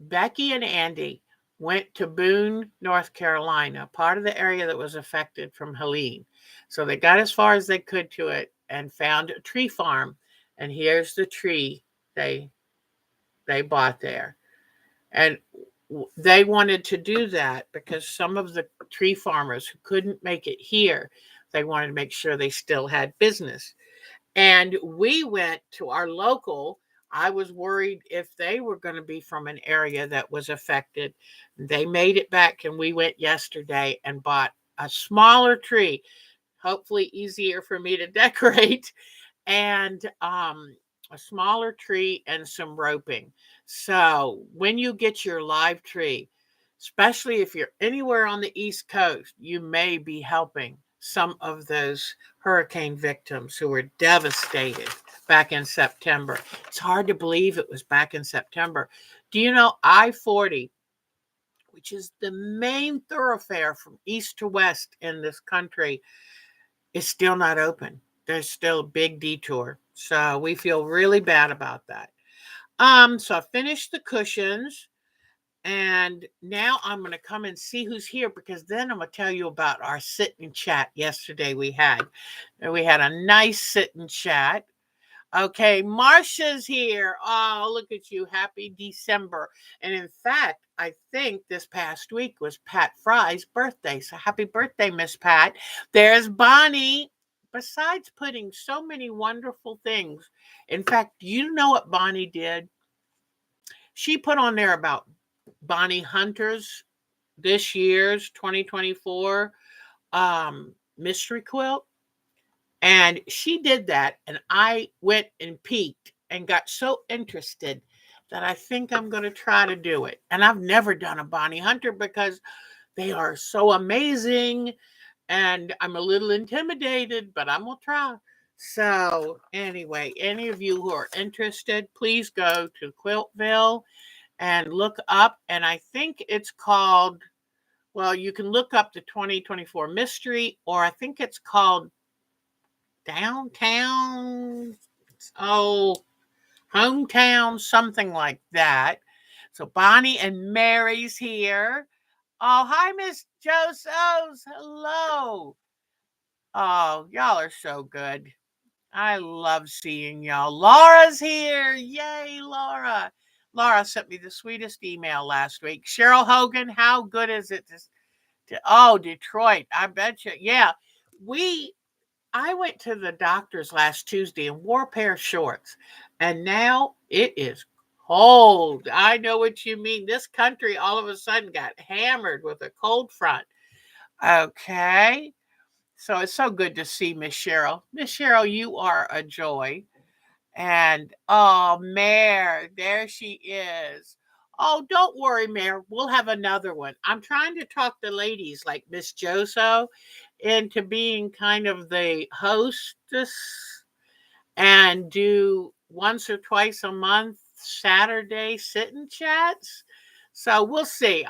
Becky and Andy went to Boone, North Carolina, part of the area that was affected from Helene. So they got as far as they could to it and found a tree farm. And here's the tree they bought there. And they wanted to do that because some of the tree farmers who couldn't make it here, they wanted to make sure they still had business. And we went to our local. I was worried if they were going to be from an area that was affected. They made it back, and we went yesterday and bought a smaller tree, hopefully easier for me to decorate, and a smaller tree and some roping. So when you get your live tree, especially if you're anywhere on the East Coast, you may be helping some of those hurricane victims who were devastated back in September. It's hard to believe it was back in September. Do you know I-40, which is the main thoroughfare from east to west in this country, is still not open? There's still a big detour. So we feel really bad about that. So I finished the cushions. And now I'm going to come and see who's here, because then I'm going to tell you about our sit and chat yesterday we had. And we had a nice sit and chat. Okay, Marcia's here. Oh, look at you. Happy December. And in fact, I think this past week was Pat Fry's birthday. So happy birthday, Miss Pat. There's Bonnie. Besides putting so many wonderful things. In fact, you know what Bonnie did? She put on there about Bonnie Hunter's this year's 2024 mystery quilt. And she did that. And I went and peeked and got so interested that I think I'm going to try to do it. And I've never done a Bonnie Hunter because they are so amazing. And I'm a little intimidated, but I'm going to try. So anyway, any of you who are interested, please go to Quiltville and look up. And I think it's called, well, you can look up the 2024 mystery, or I think it's called Downtown, Hometown, something like that. So Bonnie and Mary's here. Oh, hi, Miss Josephs. Hello. Oh, y'all are so good. I love seeing y'all. Laura's here. Yay, Laura. Laura sent me the sweetest email last week. Cheryl Hogan, how good is it oh, Detroit. I bet you. Yeah. I went to the doctor's last Tuesday and wore a pair of shorts. And now it is cold. I know what you mean. This country all of a sudden got hammered with a cold front. Okay. So it's so good to see Miss Cheryl. Miss Cheryl, you are a joy. And oh, Mare, there she is. Oh, don't worry, Mare. We'll have another one. I'm trying to talk the ladies like Miss Joso into being kind of the hostess and do once or twice a month Saturday sit and chats. So we'll see.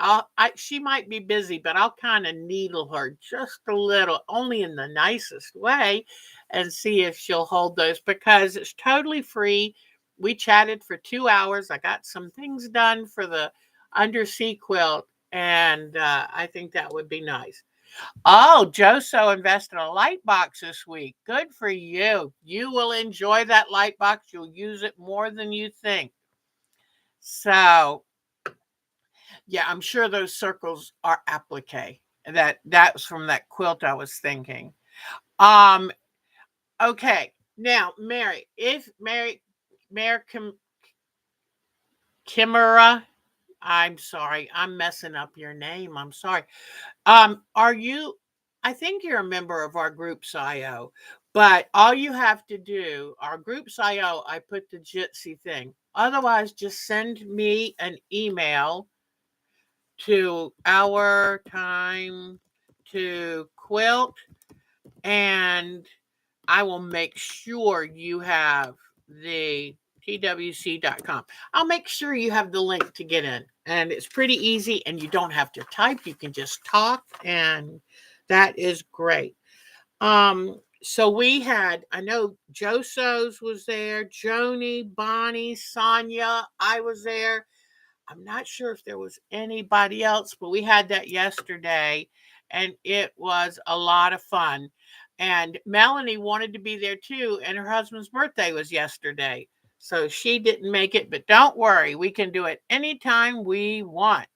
She might be busy, but I'll kind of needle her just a little, only in the nicest way, and see if she'll hold those, because it's totally free. We chatted for 2 hours. I got some things done for the undersea quilt, and I think that would be nice. Oh, Joso invested in a light box this week. Good for you. You will enjoy that light box. You'll use it more than you think. So, yeah, I'm sure those circles are applique. That was from that quilt I was thinking. Um, okay. Now, Mary, if Mary Kimura, I'm sorry, I'm messing up your name. I'm sorry. Are you, I think you're a member of our group's IO, but all you have to do, our group's IO, I put the Jitsi thing. Otherwise, just send me an email to our time to quilt, and I will make sure you have the twc.com. I'll make sure you have the link to get in. And it's pretty easy, and you don't have to type. You can just talk, and that is great. So we had, I know Joso's was there, Joni, Bonnie, Sonia, I was there. I'm not sure if there was anybody else, but we had that yesterday, and it was a lot of fun. And Melanie wanted to be there too, and her husband's birthday was yesterday. So she didn't make it, but don't worry, we can do it anytime we want.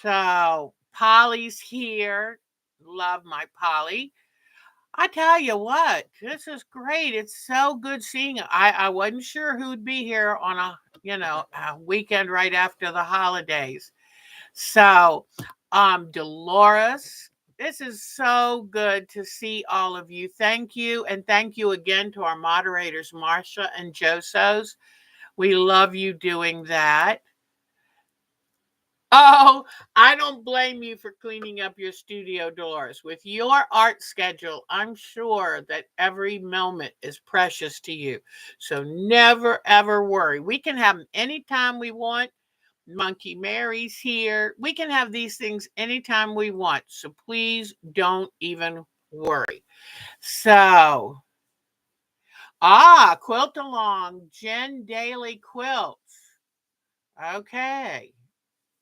So Polly's here. Love my Polly. I tell you what, this is great. It's so good seeing it. I wasn't sure who'd be here on a weekend right after the holidays. So, Dolores, this is so good to see all of you. Thank you. And thank you again to our moderators, Marcia and Josos. We love you doing that. Oh, I don't blame you for cleaning up your studio, Dolores. With your art schedule, I'm sure that every moment is precious to you. So never, ever worry. We can have them anytime we want. Monkey Mary's here. We can have these things anytime we want. So please don't even worry. So, quilt along. Jen Daily Quilts. Okay.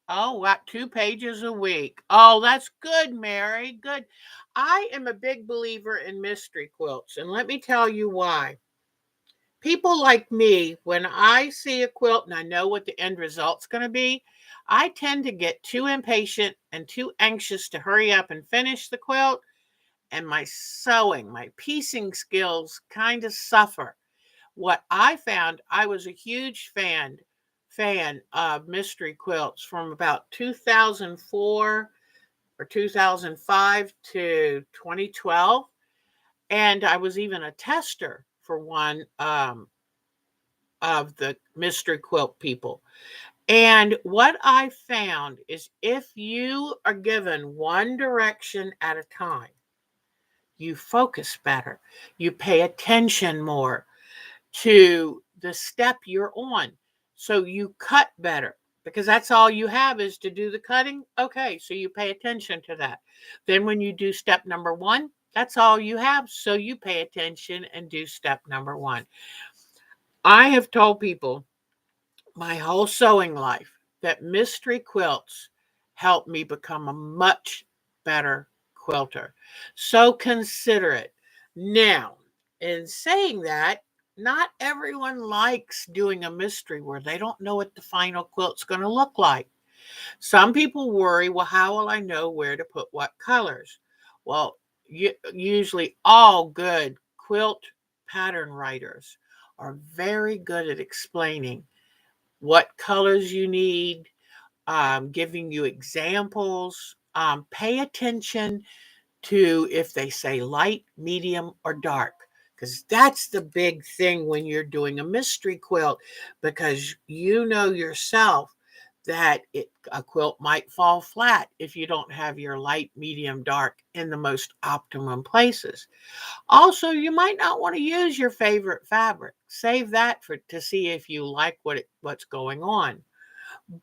Oh, wow, 2 pages a week. Oh, that's good, Mary. Good. I am a big believer in mystery quilts, and let me tell you why. People like me, when I see a quilt and I know what the end result's going to be, I tend to get too impatient and too anxious to hurry up and finish the quilt, and my sewing, my piecing skills kind of suffer. What I found, I was a huge fan of mystery quilts from about 2004 or 2005 to 2012, and I was even a tester for one of the mystery quilt people. And what I found is if you are given one direction at a time, you focus better, you pay attention more to the step you're on. So you cut better because that's all you have is to do the cutting. Okay, so you pay attention to that. Then when you do step number 1, that's all you have. So you pay attention and do step number 1. I have told people my whole sewing life that mystery quilts helped me become a much better quilter. So consider it. Now, in saying that, not everyone likes doing a mystery where they don't know what the final quilt's going to look like. Some people worry, well, how will I know where to put what colors? Well, usually all good quilt pattern writers are very good at explaining what colors you need, giving you examples. Pay attention to if they say light, medium, or dark, because that's the big thing when you're doing a mystery quilt, because you know yourself that a quilt might fall flat if you don't have your light, medium, dark in the most optimum places. Also, you might not want to use your favorite fabric. Save that for to see if you like what's going on.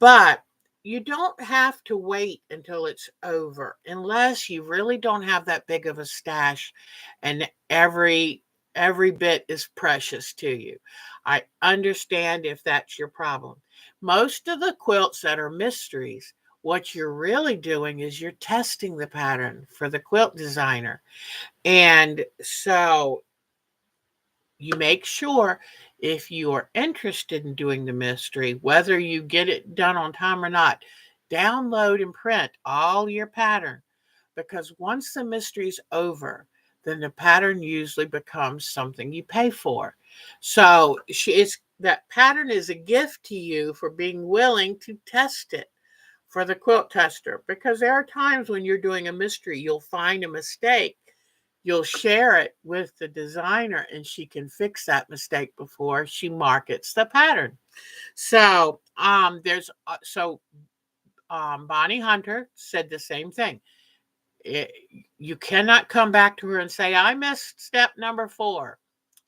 But you don't have to wait until it's over unless you really don't have that big of a stash and every bit is precious to you. I understand if that's your problem. Most of the quilts that are mysteries What you're really doing is you're testing the pattern for the quilt designer. And so you make sure, if you are interested in doing the mystery, whether you get it done on time or not, download and print all your pattern, because once the mystery's over, then the pattern usually becomes something you pay for. So that pattern is a gift to you for being willing to test it for the quilt tester, because there are times when you're doing a mystery, you'll find a mistake. You'll share it with the designer and she can fix that mistake before she markets the pattern. So Bonnie Hunter said the same thing. It, you cannot come back to her and say, I missed step number 4.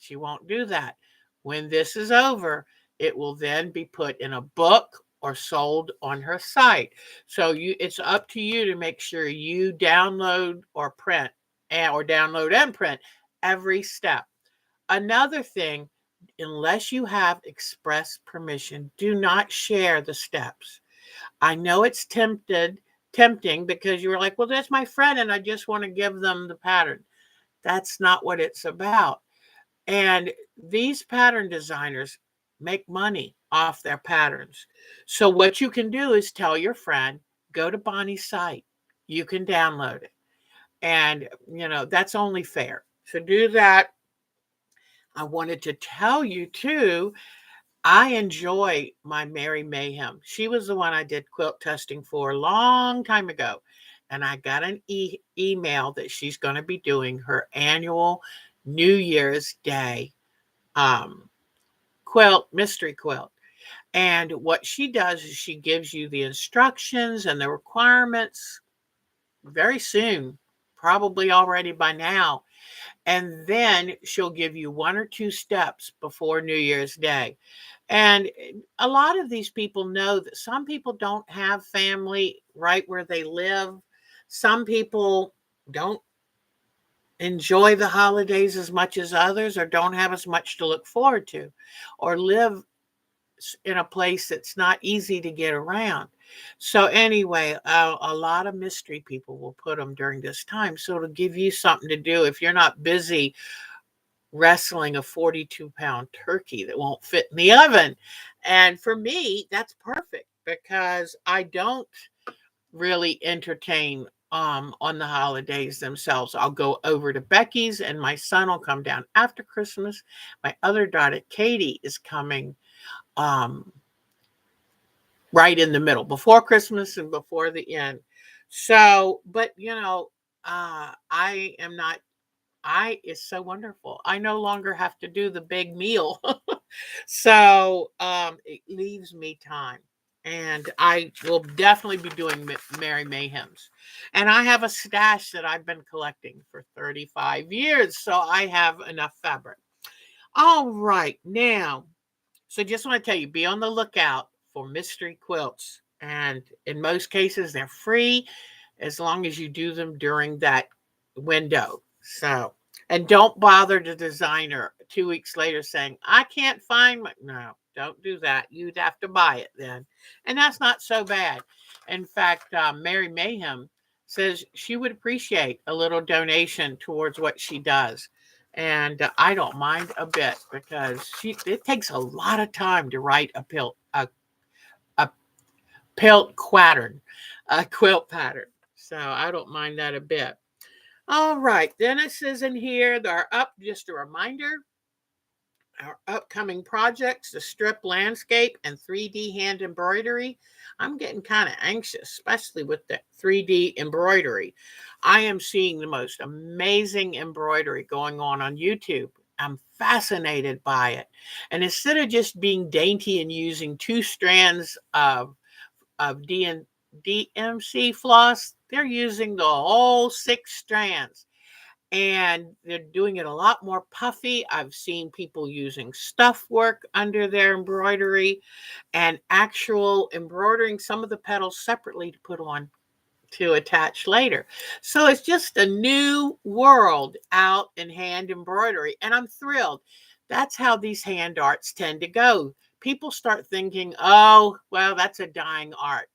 She won't do that. When this is over, it will then be put in a book or sold on her site. So it's up to you to make sure you download or print or download and print every step. Another thing, unless you have express permission, do not share the steps. I know it's tempting, because you were like, well, that's my friend and I just want to give them the pattern. That's not what it's about. And these pattern designers make money off their patterns. So what you can do is tell your friend, go to Bonnie's site. You can download it. And, that's only fair. So do that. I wanted to tell you too, I enjoy my Mary Mayhem. She was the one I did quilt testing for a long time ago. And I got an email that she's going to be doing her annual New Year's Day mystery quilt. And what she does is she gives you the instructions and the requirements very soon, probably already by now. And then she'll give you 1 or 2 steps before New Year's Day. And a lot of these people know that some people don't have family right where they live. Some people don't enjoy the holidays as much as others, or don't have as much to look forward to, or live in a place that's not easy to get around. So anyway, a lot of mystery people will put them during this time. So it'll give you something to do if you're not busy wrestling a 42-pound turkey that won't fit in the oven. And for me, that's perfect, because I don't really entertain on the holidays themselves. I'll go over to Becky's and my son will come down after Christmas. My other daughter, Katie, is coming right in the middle, before Christmas and before the end. So, but it's so wonderful. I no longer have to do the big meal. So it leaves me time. And I will definitely be doing Merry Mayhems. And I have a stash that I've been collecting for 35 years. So I have enough fabric. All right. Now, so just want to tell you, be on the lookout for mystery quilts. And in most cases, they're free as long as you do them during that window. So, and don't bother the designer 2 weeks later saying, I can't find my, no, don't do that. You'd have to buy it then. And that's not so bad. In fact, Mary Mayhem says she would appreciate a little donation towards what she does. And I don't mind a bit, because it takes a lot of time to write a quilt pattern. So I don't mind that a bit. All right, then it says in here, they're up, just a reminder, our upcoming projects, the strip landscape and 3D hand embroidery. I'm getting kind of anxious, especially with the 3D embroidery. I am seeing the most amazing embroidery going on YouTube. I'm fascinated by it. And instead of just being dainty and using 2 strands of DMC floss, they're using the whole 6 strands. And they're doing it a lot more puffy. I've seen people using stuff work under their embroidery and actual embroidering some of the petals separately to put on to attach later. So it's just a new world out in hand embroidery, and I'm thrilled. That's how these hand arts tend to go. People start thinking, oh, well, that's a dying art.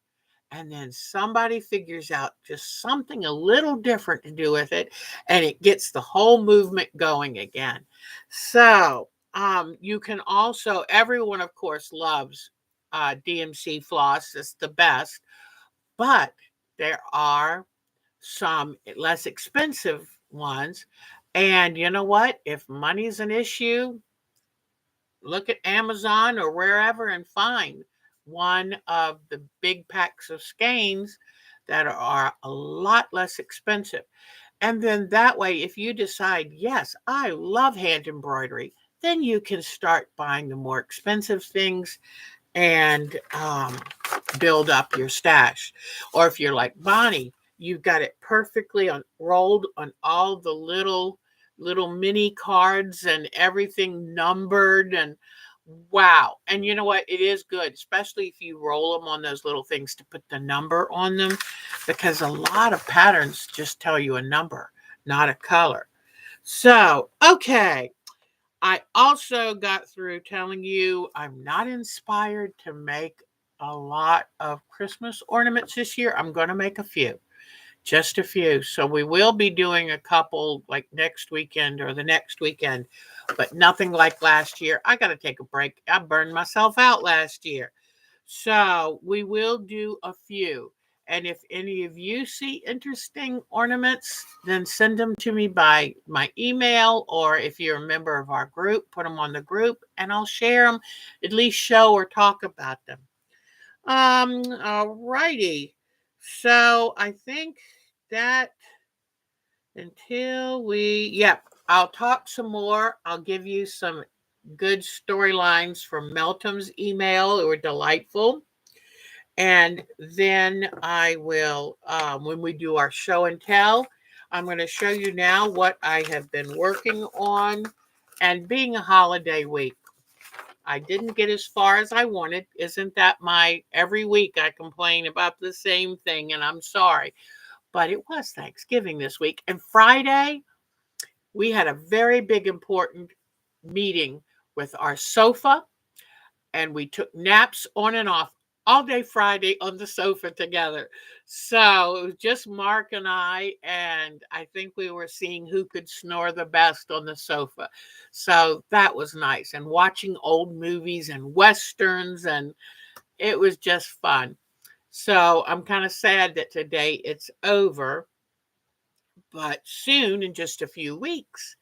and then somebody figures out just something a little different to do with it, and it gets the whole movement going again. So you can also, everyone of course loves DMC floss. It's the best, but there are some less expensive ones. And you know what? If money's an issue, look at Amazon or wherever and find one of the big packs of skeins that are a lot less expensive. And then that way, if you decide, yes, I love hand embroidery, then you can start buying the more expensive things and build up your stash. Or if you're like Bonnie, you've got it perfectly rolled on all the little mini cards and everything numbered, and wow. And you know what? It is good, especially if you roll them on those little things to put the number on them, because a lot of patterns just tell you a number, not a color. So, okay. I also got through telling you I'm not inspired to make a lot of Christmas ornaments this year. I'm going to make a few, just a few. So we will be doing a couple like next weekend or the next weekend, but nothing like last year. I got to take a break. I burned myself out last year. So we will do a few. And if any of you see interesting ornaments, then send them to me by my email, or if you're a member of our group, put them on the group and I'll share them, at least show or talk about them. All righty. So I think that until yep, I'll talk some more. I'll give you some good storylines from Meltom's email. They were delightful. And then I will, when we do our show and tell, I'm going to show you now what I have been working on. And being a holiday week, I didn't get as far as I wanted. Isn't that every week I complain about the same thing, and I'm sorry. But it was Thanksgiving this week. And Friday, we had a very big, important meeting with our sofa, and we took naps on and off all day Friday on the sofa together. So it was just Mark and I think we were seeing who could snore the best on the sofa. So that was nice. And watching old movies and westerns, and it was just fun. So I'm kind of sad that today it's over, but soon, in just a few weeks,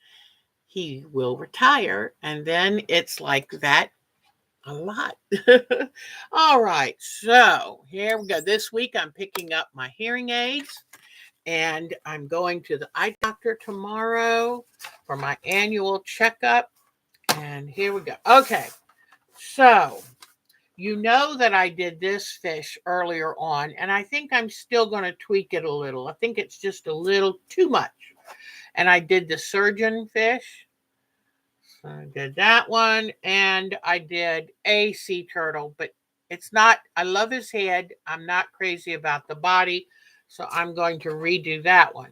he will retire. And then it's like that a lot. All right, so here we go. This week I'm picking up my hearing aids, and I'm going to the eye doctor tomorrow for my annual checkup. And here we go. Okay, so you know that I did this fish earlier on, and I think I'm still going to tweak it a little. I think it's just a little too much. And I did the surgeon fish. So I did that one, and I did a sea turtle, but it's not, I love his head. I'm not crazy about the body, so I'm going to redo that one.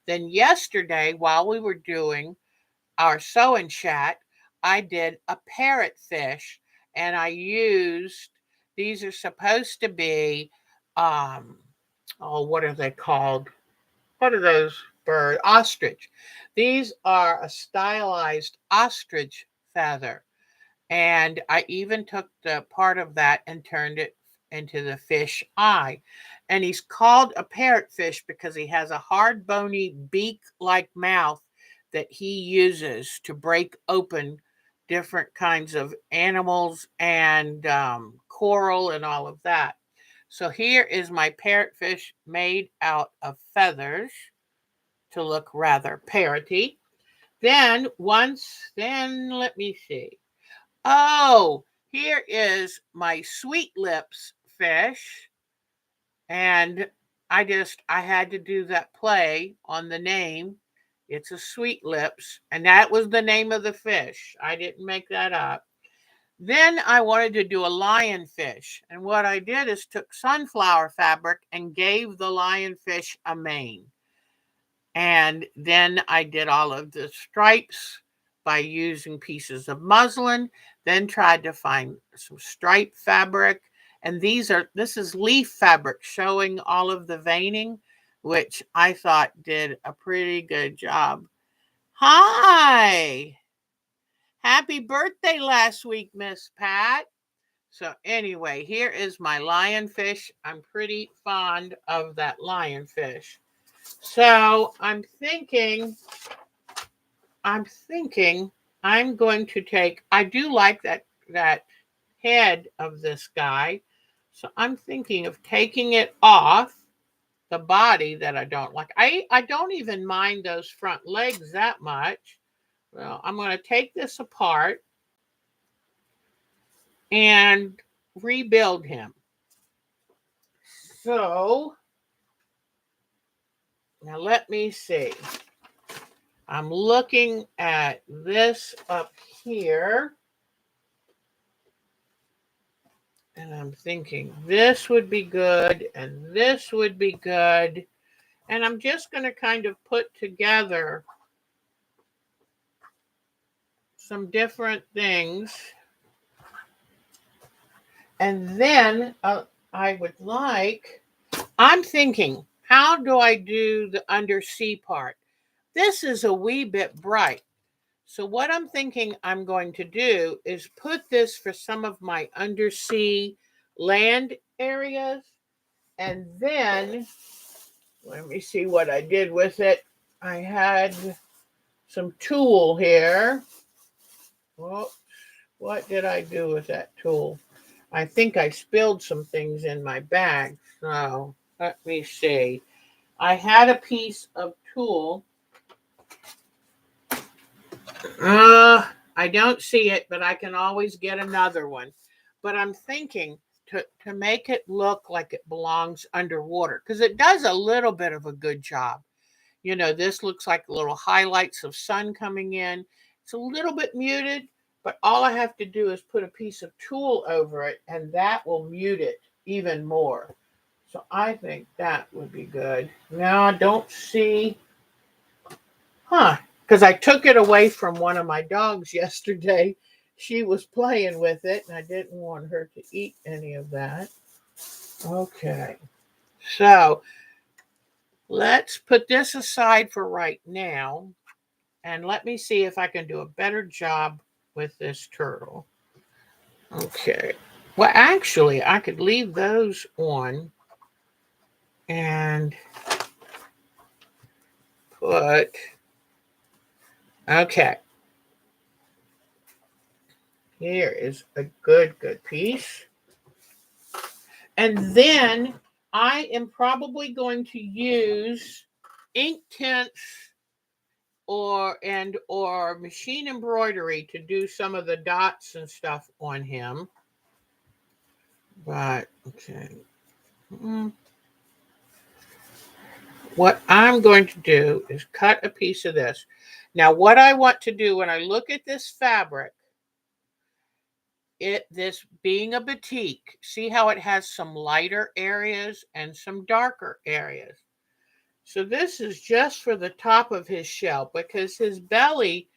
Then yesterday, while we were doing our sew and chat, I did a parrotfish, and I used, these are supposed to be, what are they called? What are those birds? Ostrich. These are a stylized ostrich feather. And I even took the part of that and turned it into the fish eye. And he's called a parrotfish because he has a hard, bony, beak-like mouth that he uses to break open different kinds of animals and coral and all of that. So here is my parrotfish made out of feathers to look rather parroty. Then let me see. Oh, here is my sweet lips fish. And I had to do that play on the name. It's a sweet lips. And that was the name of the fish. I didn't make that up. Then I wanted to do a lionfish. And what I did is took sunflower fabric and gave the lionfish a mane. And then I did all of the stripes by using pieces of muslin, then tried to find some stripe fabric And this is leaf fabric showing all of the veining, which I thought did a pretty good job. Hi! Happy birthday last week, Miss Pat. So anyway, here is my lionfish. I'm pretty fond of that lionfish. So I'm thinking I'm going to take, I do like that head of this guy. So I'm thinking of taking it off the body that I don't like. I don't even mind those front legs that much. Well, I'm going to take this apart and rebuild him. So now let me see. I'm looking at this up here. And I'm thinking this would be good and this would be good. And I'm just going to kind of put together some different things. And then I would like, I'm thinking, how do I do the undersea part? This is a wee bit bright. So what I'm thinking I'm going to do is put this for some of my undersea land areas. And then, let me see what I did with it. I had some tulle here. Oh, what did I do with that tulle? I think I spilled some things in my bag. So let me see. I had a piece of tulle. I don't see it, but I can always get another one. But I'm thinking to make it look like it belongs underwater, because it does a little bit of a good job. You know, this looks like little highlights of sun coming in. It's a little bit muted, but all I have to do is put a piece of tulle over it, and that will mute it even more. So I think that would be good. Now I don't see, because I took it away from one of my dogs yesterday. She was playing with it, and I didn't want her to eat any of that. Okay, so let's put this aside for right now. And let me see if I can do a better job with this turtle. Okay. Well, actually, I could leave those on and put, okay. Here is a good piece. And then I am probably going to use ink tints or machine embroidery to do some of the dots and stuff on him. But okay. What I'm going to do is cut a piece of this. Now, what I want to do when I look at this fabric, this being a batik, see how it has some lighter areas and some darker areas. So this is just for the top of his shell, because his belly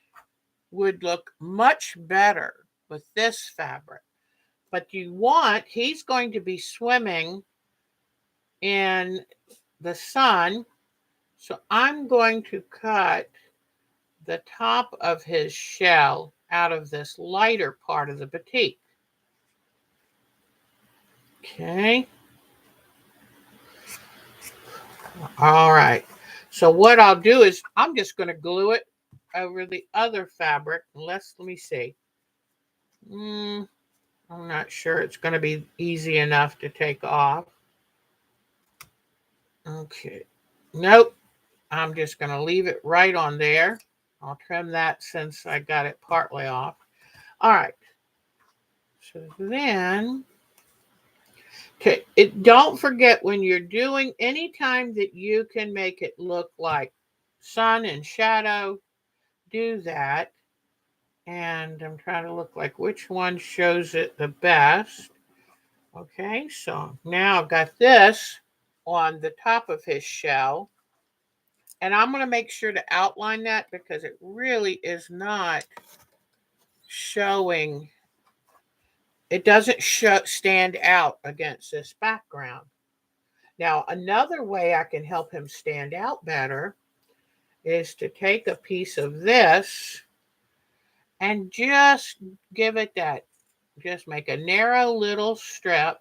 would look much better with this fabric. But he's going to be swimming in the sun. So I'm going to cut the top of his shell out of this lighter part of the batik. Okay. All right. So what I'll do is I'm just going to glue it over the other fabric. Let me see. I'm not sure it's going to be easy enough to take off. Okay. Nope. I'm just going to leave it right on there. I'll trim that since I got it partly off. All right. So then, okay, don't forget, when you're doing, anytime that you can make it look like sun and shadow, do that. And I'm trying to look like which one shows it the best. Okay, so now I've got this on the top of his shell. And I'm going to make sure to outline that, because it really is not showing it doesn't stand out against this background. Now, another way I can help him stand out better is to take a piece of this and just give it that, just make a narrow little strip,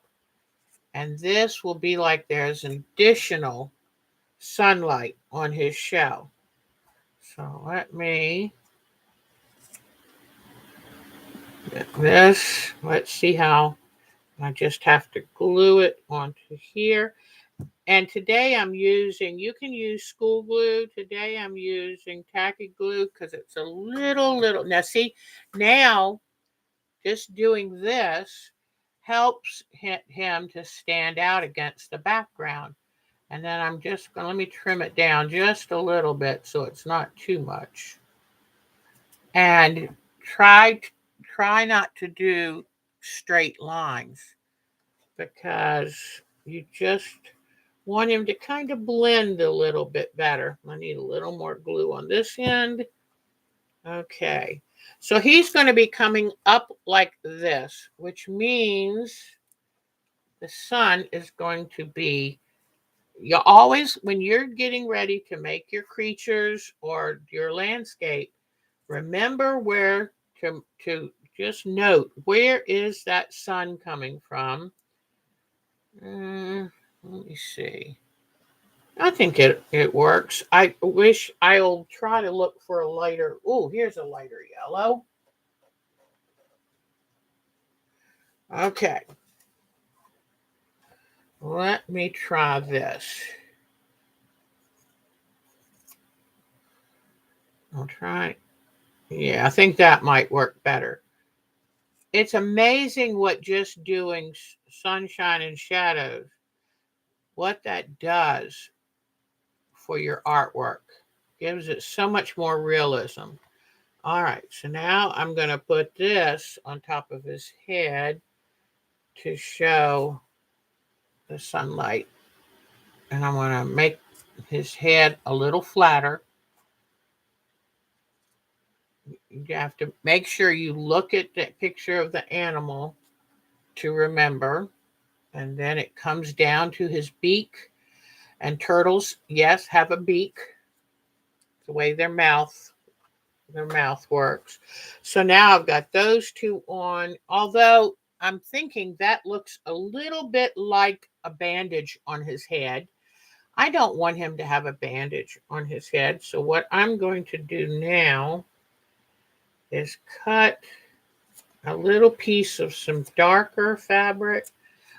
and this will be like there's an additional sunlight on his shell. So let me get this. Let's see how I just have to glue it onto here. And today I'm using, you can use school glue. Today I'm using tacky glue because it's a little. Now see, now just doing this helps him to stand out against the background. And then I'm just going to, let me trim it down just a little bit so it's not too much. And try not to do straight lines because you just want him to kind of blend a little bit better. I need a little more glue on this end. Okay, so he's going to be coming up like this, which means the sun is going to be, you always, when you're getting ready to make your creatures or your landscape, remember where to just note, where is that sun coming from? Let me see. I think it works. I wish I'll try to look for a lighter. Oh, here's a lighter yellow. Okay. Let me try this. I'll try. Yeah, I think that might work better. It's amazing what just doing sunshine and shadows, what that does for your artwork. Gives it so much more realism. All right, so now I'm going to put this on top of his head to show the sunlight. And I'm going to make his head a little flatter. You have to make sure you look at that picture of the animal to remember. And then it comes down to his beak. And turtles, yes, have a beak. The way their mouth works. So now I've got those two on, although I'm thinking that looks a little bit like a bandage on his head. I don't want him to have a bandage on his head. So what I'm going to do now is cut a little piece of some darker fabric.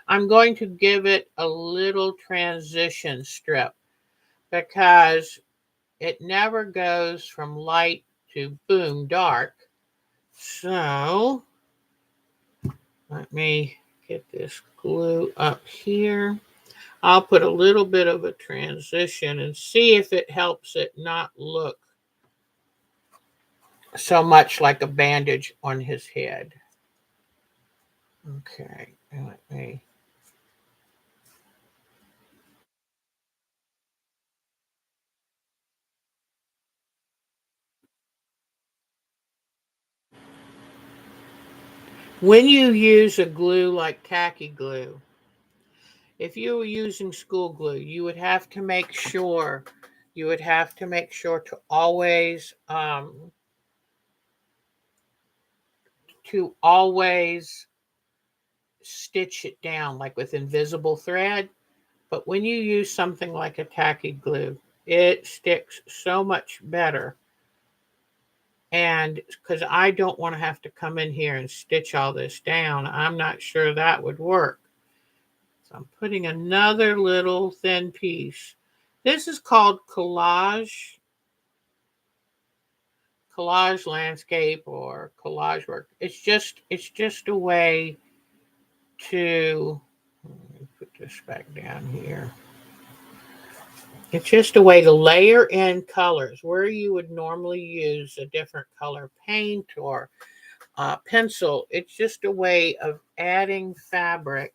I'm going to give it a little transition strip because it never goes from light to boom dark. So let me get this glue up here. I'll put a little bit of a transition and see if it helps it not look so much like a bandage on his head. Okay, let me. When you use a glue like tacky glue, if you were using school glue, you would have to make sure to always stitch it down like with invisible thread. But when you use something like a tacky glue, it sticks so much better. And because I don't want to have to come in here and stitch all this down, I'm not sure that would work. So I'm putting another little thin piece. This is called collage landscape or collage work. It's just a way to, let me put this back down here. It's just a way to layer in colors where you would normally use a different color paint or pencil. It's just a way of adding fabric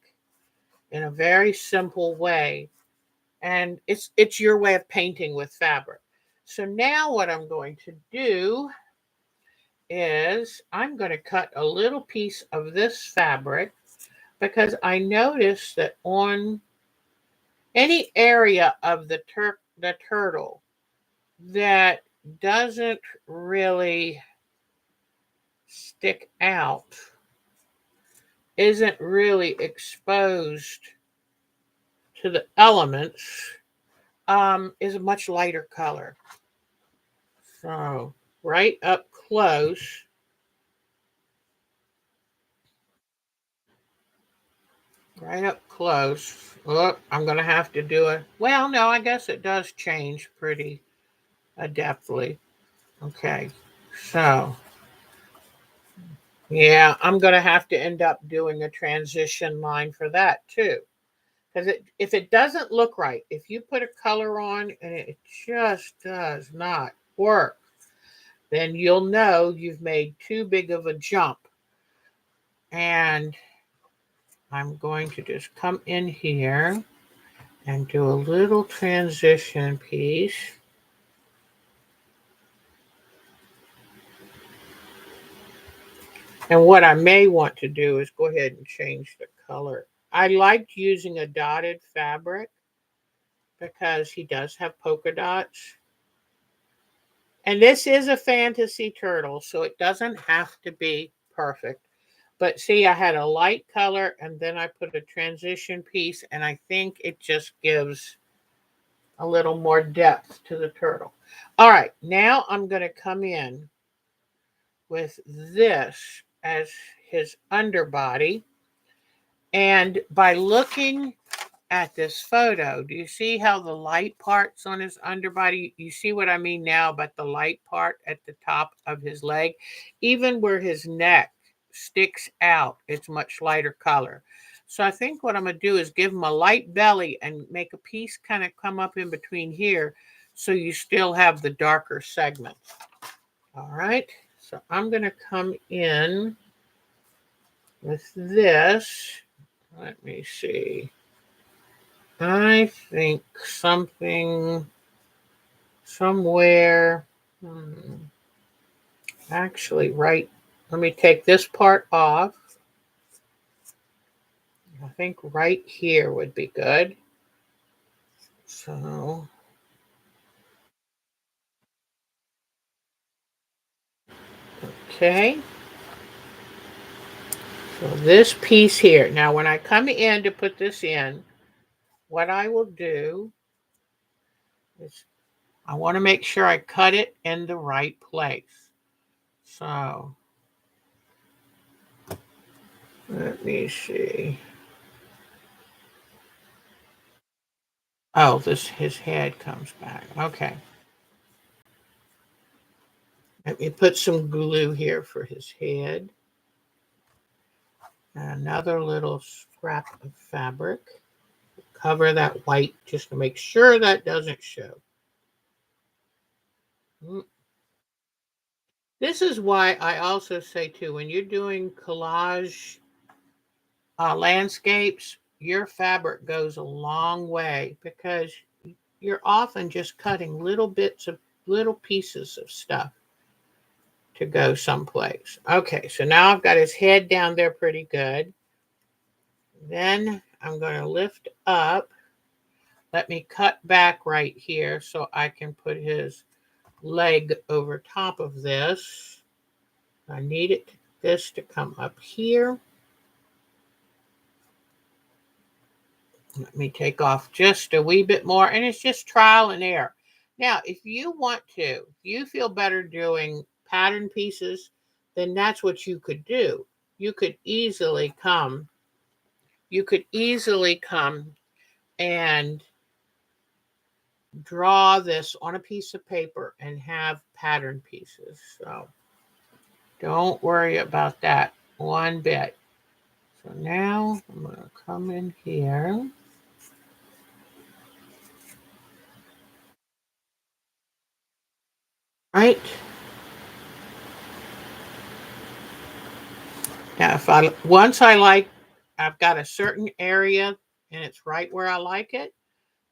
in a very simple way. And it's your way of painting with fabric. So now what I'm going to do is I'm going to cut a little piece of this fabric because I noticed that on any area of the turtle that doesn't really stick out, isn't really exposed to the elements, is a much lighter color. So right up close, oh, I'm going to have to do it. Well, no, I guess it does change pretty adeptly. Okay, so yeah, I'm going to have to end up doing a transition line for that too. Because if it doesn't look right, if you put a color on and it just does not work, then you'll know you've made too big of a jump. And I'm going to just come in here and do a little transition piece. And what I may want to do is go ahead and change the color. I liked using a dotted fabric because he does have polka dots. And this is a fantasy turtle, so it doesn't have to be perfect. But see, I had a light color and then I put a transition piece, and I think it just gives a little more depth to the turtle. All right, now I'm going to come in with this as his underbody. And by looking at this photo, do you see how the light parts on his underbody, you see what I mean now about the light part at the top of his leg? Even where his neck sticks out, it's much lighter color. So I think what I'm going to do is give him a light belly and make a piece kind of come up in between here so you still have the darker segment. All right, so I'm going to come in with this. Let me see. I think something somewhere, actually, right. Let me take this part off. I think right here would be good. So, okay. So this piece here. Now, when I come in to put this in, what I will do is I want to make sure I cut it in the right place. So, let me see. Oh, his head comes back. Okay. Let me put some glue here for his head. Another little scrap of fabric. Cover that white just to make sure that doesn't show. This is why I also say too, when you're doing collage landscapes, your fabric goes a long way because you're often just cutting little bits of little pieces of stuff to go someplace. Okay, so now I've got his head down there pretty good. Then I'm going to lift up. Let me cut back right here so I can put his leg over top of this. I need this to come up here. Let me take off just a wee bit more, and it's just trial and error. Now, if you want to, if you feel better doing pattern pieces, then that's what you could do. You could easily come and draw this on a piece of paper and have pattern pieces. So don't worry about that one bit. So now I'm going to come in here. Right. Now, I've got a certain area and it's right where I like it,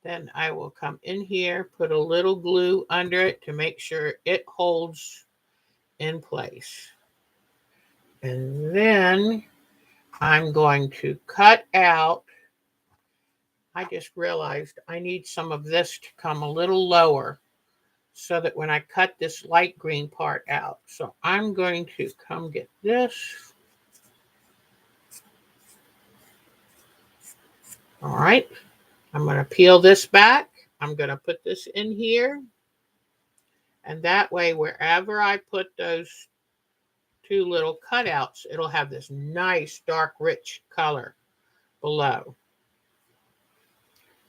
then I will come in here, put a little glue under it to make sure it holds in place. And then I'm going to cut out. I just realized I need some of this to come a little lower so that when I cut this light green part out. So I'm going to come get this. All right. I'm going to peel this back. I'm going to put this in here. And that way, wherever I put those two little cutouts, it'll have this nice, dark, rich color below.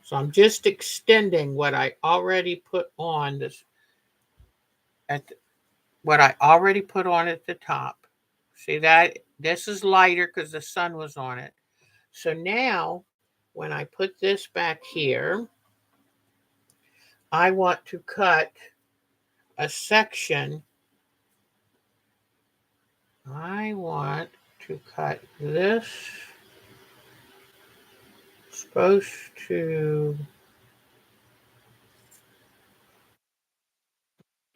So I'm just extending what I already put on this what I already put on at the top. See that? This is lighter because the sun was on it. So now, when I put this back here, I want to cut a section. I want to cut this. Supposed to.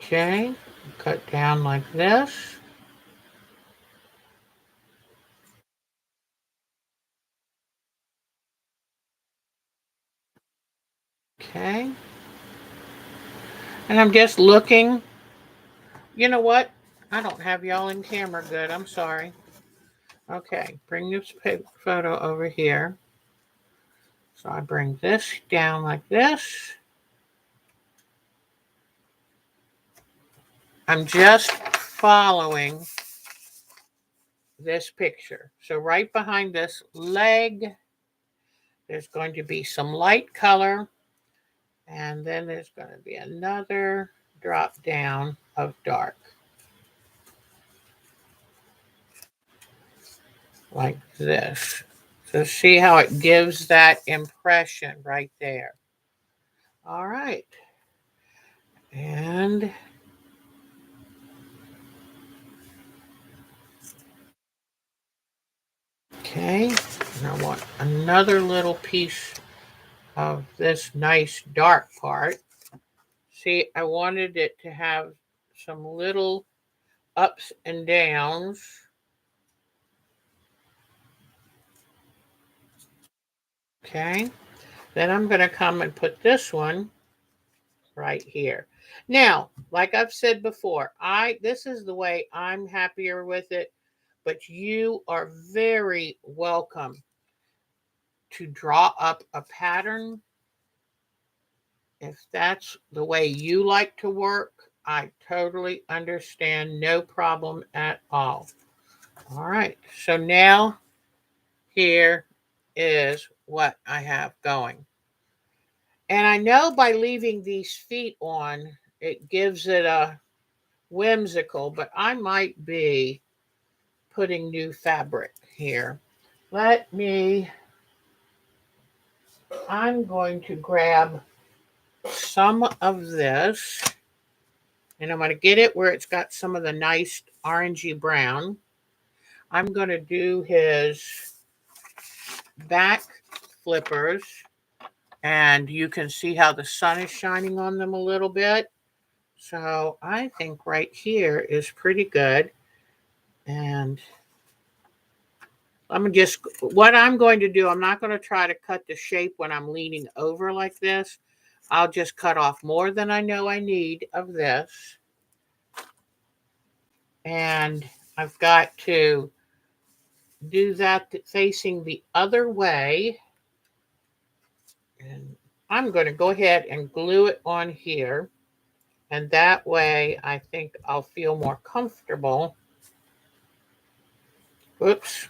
Okay, cut down like this. Okay. And I'm just looking. You know what? I don't have y'all in camera good. I'm sorry. Okay, bring this photo over here. So I bring this down like this. I'm just following this picture. So right behind this leg, there's going to be some light color. And then there's going to be another drop down of dark. Like this. So see how it gives that impression right there. All right. And okay, and I want another little piece of this nice dark part. See, I wanted it to have some little ups and downs. Okay, then I'm going to come and put this one right here. Now, like I've said before, this is the way I'm happier with it, but you are very welcome to draw up a pattern. If that's the way you like to work, I totally understand. No problem at all. All right. So now here is what I have going. And I know by leaving these feet on, it gives it a whimsical, but I might be putting new fabric here. I'm going to grab some of this, and I'm going to get it where it's got some of the nice orangey brown. I'm going to do his back flippers, and you can see how the sun is shining on them a little bit. So I think right here is pretty good. And what I'm going to do, I'm not going to try to cut the shape when I'm leaning over like this. I'll just cut off more than I know I need of this. And I've got to do that facing the other way. And I'm going to go ahead and glue it on here. And that way I think I'll feel more comfortable. Whoops.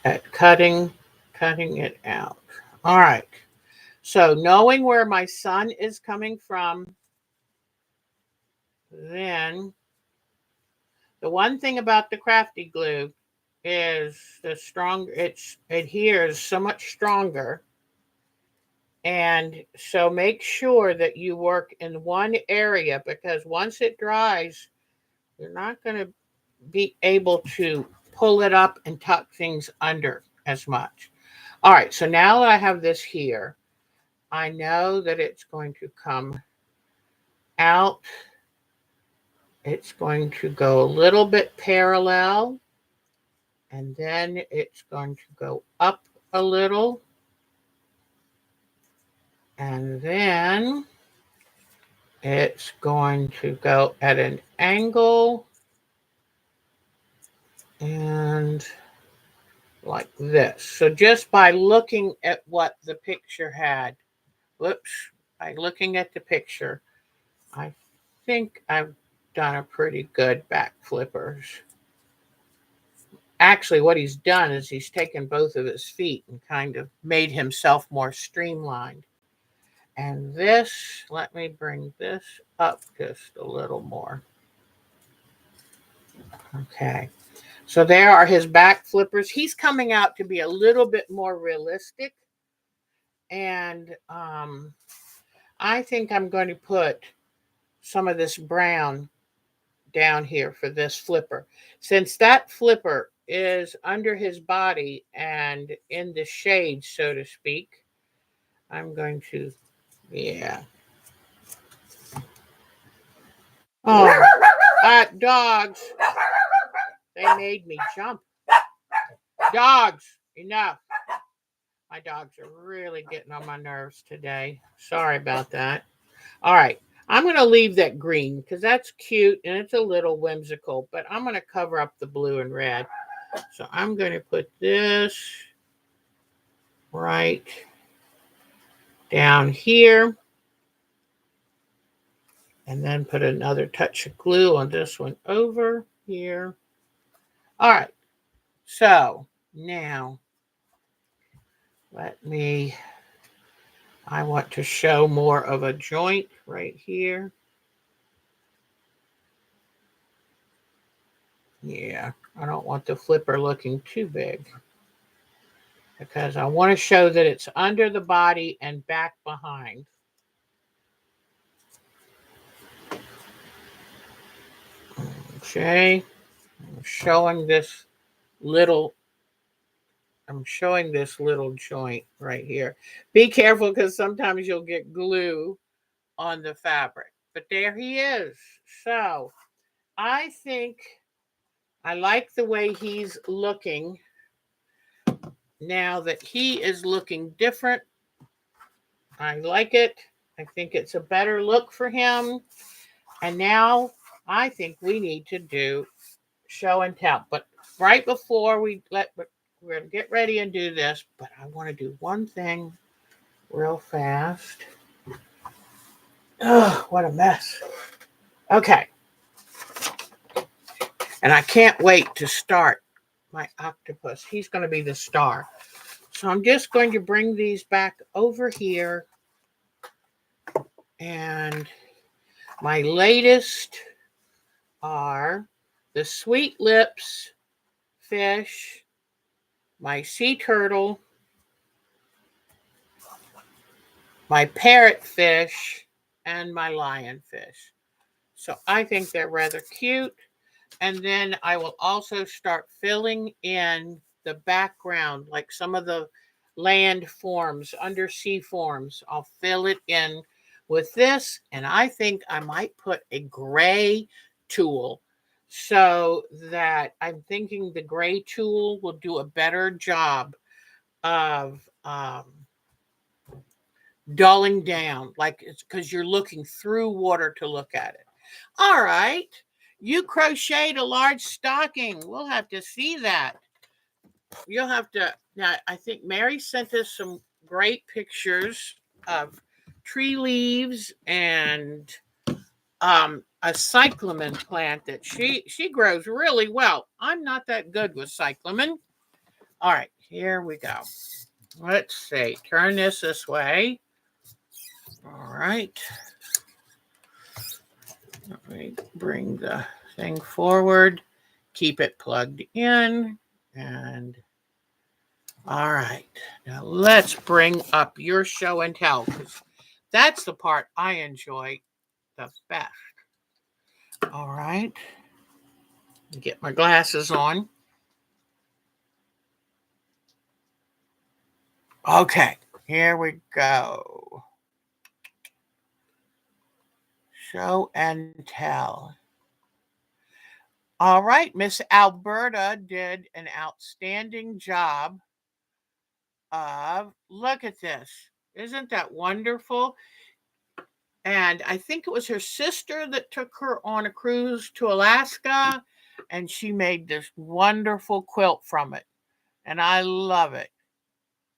At cutting it out. All right. So knowing where my sun is coming from, then the one thing about the crafty glue is it adheres so much stronger. And so make sure that you work in one area, because once it dries, you're not going to be able to pull it up and tuck things under as much. All right, so now that I have this here, I know that it's going to come out it's going to go a little bit parallel, and then it's going to go up a little, and then it's going to go at an angle and like this. So just by looking at what the picture had, by looking at the picture, I think I've done a pretty good back flippers. Actually, what he's done is he's taken both of his feet and kind of made himself more streamlined. And this, let me bring this up just a little more. Okay. So there are his back flippers. He's coming out to be a little bit more realistic. And I think I'm going to put some of this brown down here for this flipper. Since that flipper is under his body and in the shade, so to speak, I'm going to, yeah. Oh, dogs. They made me jump. Dogs, enough. My dogs are really getting on my nerves today. Sorry about that. All right. I'm going to leave that green because that's cute and it's a little whimsical, but I'm going to cover up the blue and red. So I'm going to put this right down here and then put another touch of glue on this one over here. All right. So now I want to show more of a joint right here. Yeah, I don't want the flipper looking too big because I want to show that it's under the body and back behind. Okay, I'm showing this little joint right here. Be careful because sometimes you'll get glue on the fabric. But there he is. So I think I like the way he's looking now that he is looking different. I like it. I think it's a better look for him. And now I think we need to do show and tell. But right before we're going to get ready and do this, but I want to do one thing real fast. Oh, what a mess. Okay. And I can't wait to start my octopus. He's going to be the star. So I'm just going to bring these back over here. And my latest are the Sweet Lips fish, my sea turtle, my parrotfish, and my lionfish. So I think they're rather cute. And then I will also start filling in the background, like some of the land forms, undersea forms. I'll fill it in with this. And I think I might put a gray tool so that I'm thinking the gray tool will do a better job of dulling down, like it's because you're looking through water to look at it. All right. You crocheted a large stocking. We'll have to see that. You'll have to. Now, I think Mary sent us some great pictures of tree leaves and a cyclamen plant that she grows really well. I'm not that good with cyclamen. All right, here we go. Let's see. Turn this way. All right. Let me bring the thing forward. Keep it plugged in. And all right. Now let's bring up your show and tell because that's the part I enjoy the best. All right. Get my glasses on. Okay. Here we go. Show and tell. All right, Miss Alberta did an outstanding job of, look at this. Isn't that wonderful? And I think it was her sister that took her on a cruise to Alaska, and she made this wonderful quilt from it. And I love it.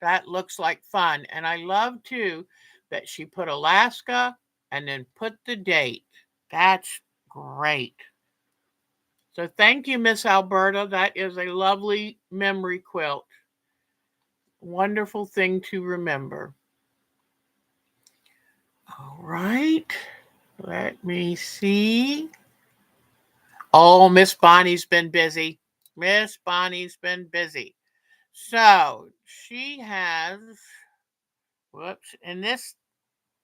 That looks like fun. And I love too that she put Alaska and then put the date. That's great. So thank you, Miss Alberta. That is a lovely memory quilt. Wonderful thing to remember. All right. Let me see. Oh, Miss Bonnie's been busy. Miss Bonnie's been busy. So she has, whoops, and this,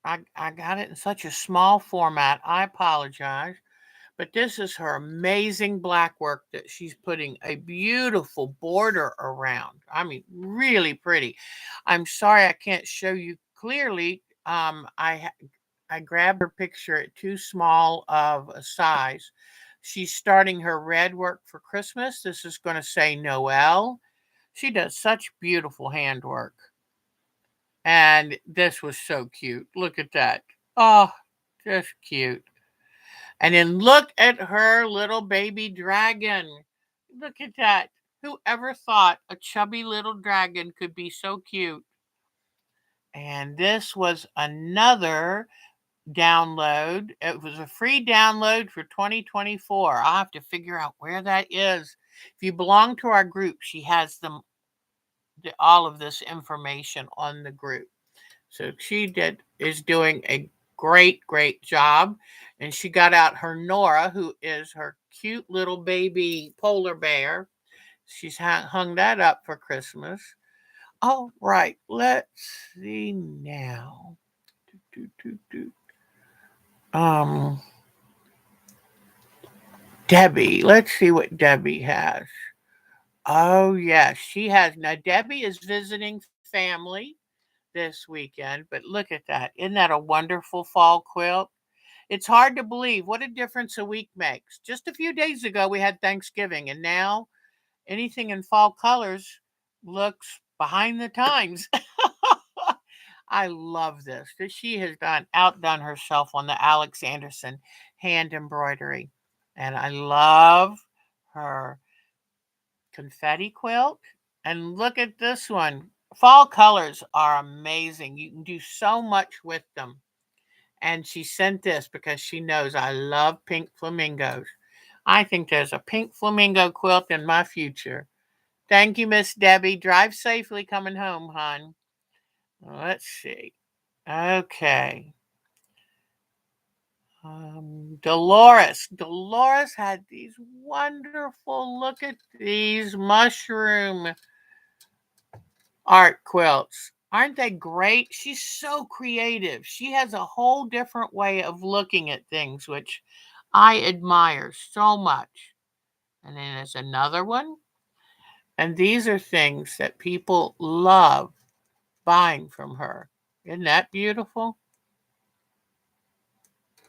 I got it in such a small format. I apologize. But this is her amazing black work that she's putting a beautiful border around. I mean, really pretty. I'm sorry I can't show you clearly. I grabbed her picture at too small of a size. She's starting her red work for Christmas. This is going to say Noel. She does such beautiful handwork. And this was so cute. Look at that. Oh, just cute. And then look at her little baby dragon. Look at that. Whoever thought a chubby little dragon could be so cute? And this was another download. It was a free download for 2024. I'll have to figure out where that is. If you belong to our group, she has all of this information on the group. So she is doing a great job. And she got out her Nora, who is her cute little baby polar bear. She's hung that up for Christmas. All right, let's see now. Um, Debbie. Let's see what Debbie has. Oh, yes, she has. Now, Debbie is visiting family this weekend, but look at that. Isn't that a wonderful fall quilt? It's hard to believe what a difference a week makes. Just a few days ago, we had Thanksgiving, and now anything in fall colors looks behind the times. I love this. That she has outdone herself on the Alex Anderson hand embroidery. And I love her confetti quilt. And look at this one. Fall colors are amazing. You can do so much with them. And she sent this because she knows I love pink flamingos. I think there's a pink flamingo quilt in my future. Thank you, Miss Debbie. Drive safely coming home, hon. Let's see. Okay. Dolores. Dolores had these wonderful, look at these mushroom art quilts. Aren't they great? She's so creative. She has a whole different way of looking at things, which I admire so much. And then there's another one. And these are things that people love buying from her. Isn't that beautiful?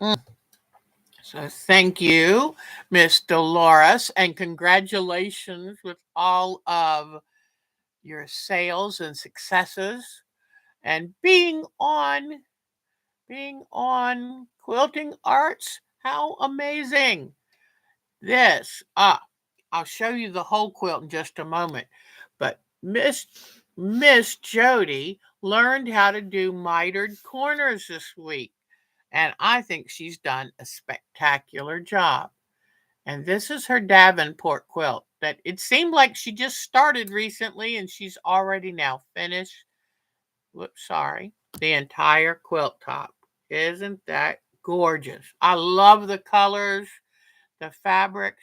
Mm. So thank you, Miss Dolores, and congratulations with all of your sales and successes and being on Quilting Arts. How amazing. I'll show you the whole quilt in just a moment. But Miss Jody learned how to do mitered corners this week. And I think she's done a spectacular job. And this is her Davenport quilt that it seemed like she just started recently and she's already now finished. Whoops, sorry. The entire quilt top. Isn't that gorgeous? I love the colors, the fabrics.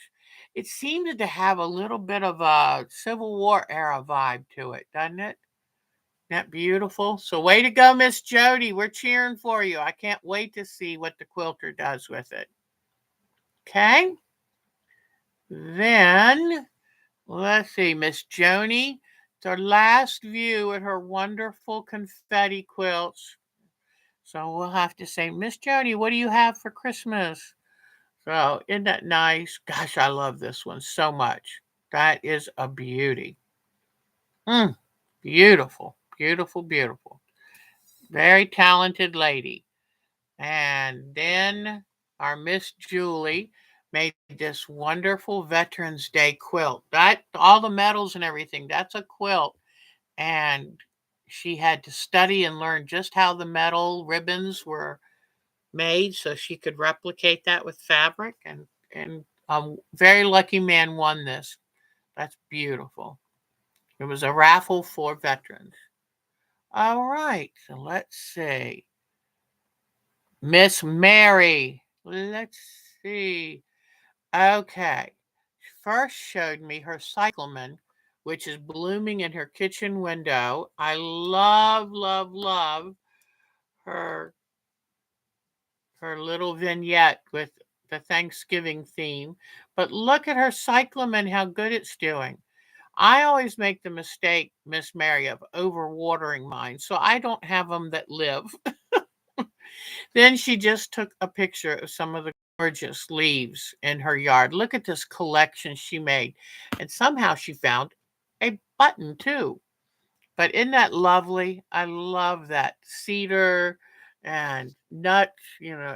It seems to have a little bit of a Civil War era vibe to it, doesn't it? Isn't that beautiful? So way to go, Miss Jody. We're cheering for you. I can't wait to see what the quilter does with it. Okay. Then let's see, Miss Joni. It's our last view at her wonderful confetti quilts. So we'll have to say, Miss Joni, what do you have for Christmas? So isn't that nice? Gosh, I love this one so much. That is a beauty. Mm, beautiful, beautiful, beautiful. Very talented lady. And then our Miss Julie made this wonderful Veterans Day quilt. That all the medals and everything, that's a quilt. And she had to study and learn just how the metal ribbons were made so she could replicate that with fabric. And a very lucky man won this. That's beautiful. It was a raffle for veterans. All right, so let's see. Miss Mary. Let's see. Okay. First showed me her cyclamen, which is blooming in her kitchen window. I love, love, love her her little vignette with the Thanksgiving theme. But look at her cyclamen, how good it's doing. I always make the mistake, Miss Mary, of overwatering mine, so I don't have them that live. Then she just took a picture of some of the gorgeous leaves in her yard. Look at this collection she made. And somehow she found a button too. But isn't that lovely? I love that cedar and nuts,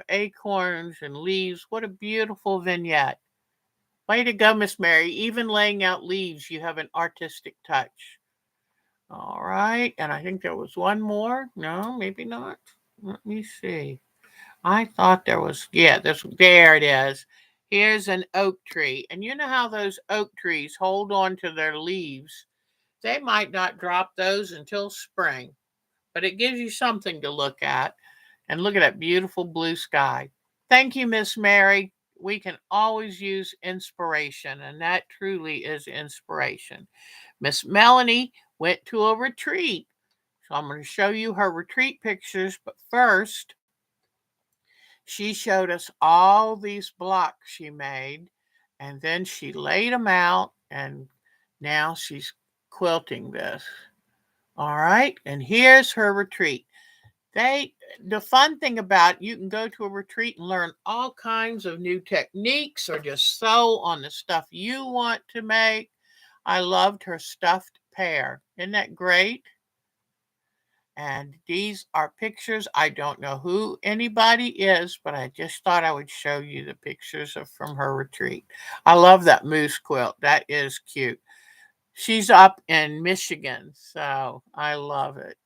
acorns and leaves. What a beautiful vignette. Way to go, Miss Mary. Even laying out leaves, you have an artistic touch. All right. And I think there was one more. No, maybe not. Let me see. I thought there was, yeah, there it is. Here's an oak tree. And you know how those oak trees hold on to their leaves? They might not drop those until spring, but it gives you something to look at. And look at that beautiful blue sky. Thank you, Miss Mary. We can always use inspiration, and that truly is inspiration. Miss Melanie went to a retreat. So I'm going to show you her retreat pictures, but first, she showed us all these blocks she made, and then she laid them out, and now she's quilting this. All right, and here's her retreat. The fun thing about you can go to a retreat and learn all kinds of new techniques or just sew on the stuff you want to make. I loved her stuffed pear. Isn't that great? And these are pictures. I don't know who anybody is, but I just thought I would show you the pictures from her retreat. I love that moose quilt. That is cute. She's up in Michigan, so I love it.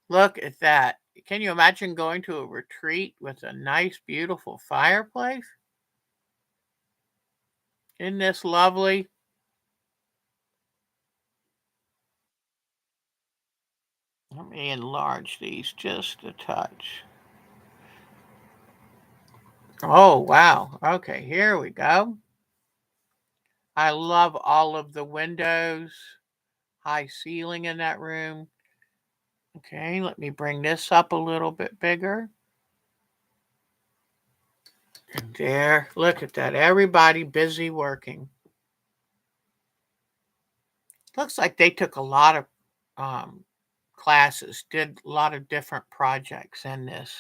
Look at that. Can you imagine going to a retreat with a nice, beautiful fireplace? Isn't this lovely? Let me enlarge these just a touch. Oh, wow. Okay, here we go. I love all of the windows, high ceiling in that room. Okay, let me bring this up a little bit bigger. And there, look at that. Everybody busy working. Looks like they took a lot of um, classes, did a lot of different projects in this.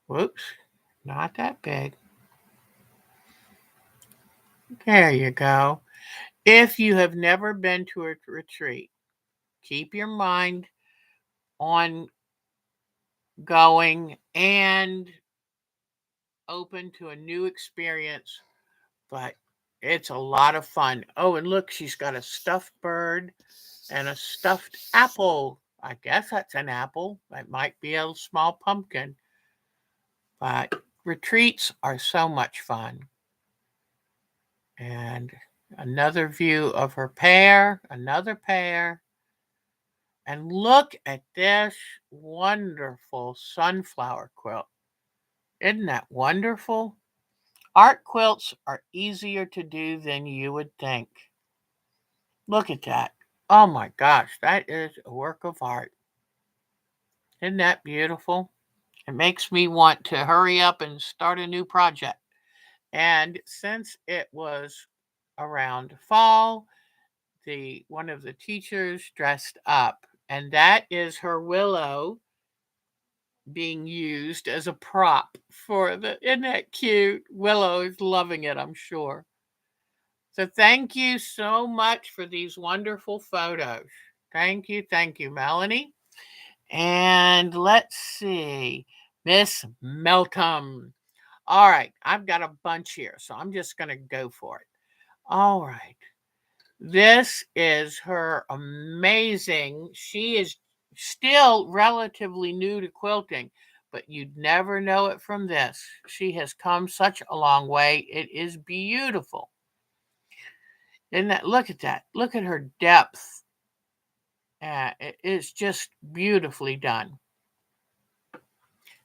Whoops, not that big. There you go. If you have never been to a retreat, keep your mind on going and open to a new experience, but it's a lot of fun. Oh, and look, she's got a stuffed bird and a stuffed apple. I guess that's an apple. That might be a small pumpkin, but retreats are so much fun. And another view of her pear, another pear. And look at this wonderful sunflower quilt. Isn't that wonderful? Art quilts are easier to do than you would think. Look at that. Oh my gosh, that is a work of art. Isn't that beautiful? It makes me want to hurry up and start a new project. And since it was around fall, the one of the teachers dressed up, and that is her willow being used as a prop for the, isn't that cute? Willow is loving it, I'm sure. So thank you so much for these wonderful photos. Thank you, Melanie. And let's see, Miss Melton. All right, I've got a bunch here, so I'm just going to go for it. All right. This is her amazing. She is still relatively new to quilting, but you'd never know it from this. She has come such a long way. It is beautiful. Isn't that? Look at that. Look at her depth. It's just beautifully done.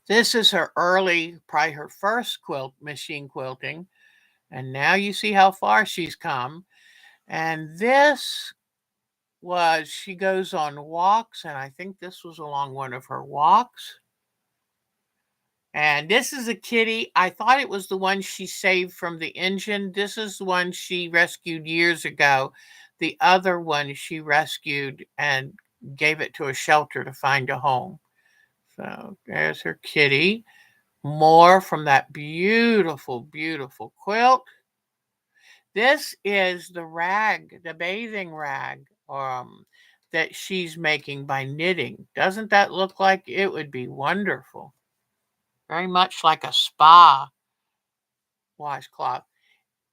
This is her early, probably her first machine quilting. And now you see how far she's come. And this was, she goes on walks, and I think this was along one of her walks. And this is a kitty. I thought it was the one she saved from the engine. This is the one she rescued years ago. The other one she rescued and gave it to a shelter to find a home. So there's her kitty. More from that beautiful, beautiful quilt. This is the rag, the bathing rag that she's making by knitting. Doesn't that look like it would be wonderful? Very much like a spa washcloth.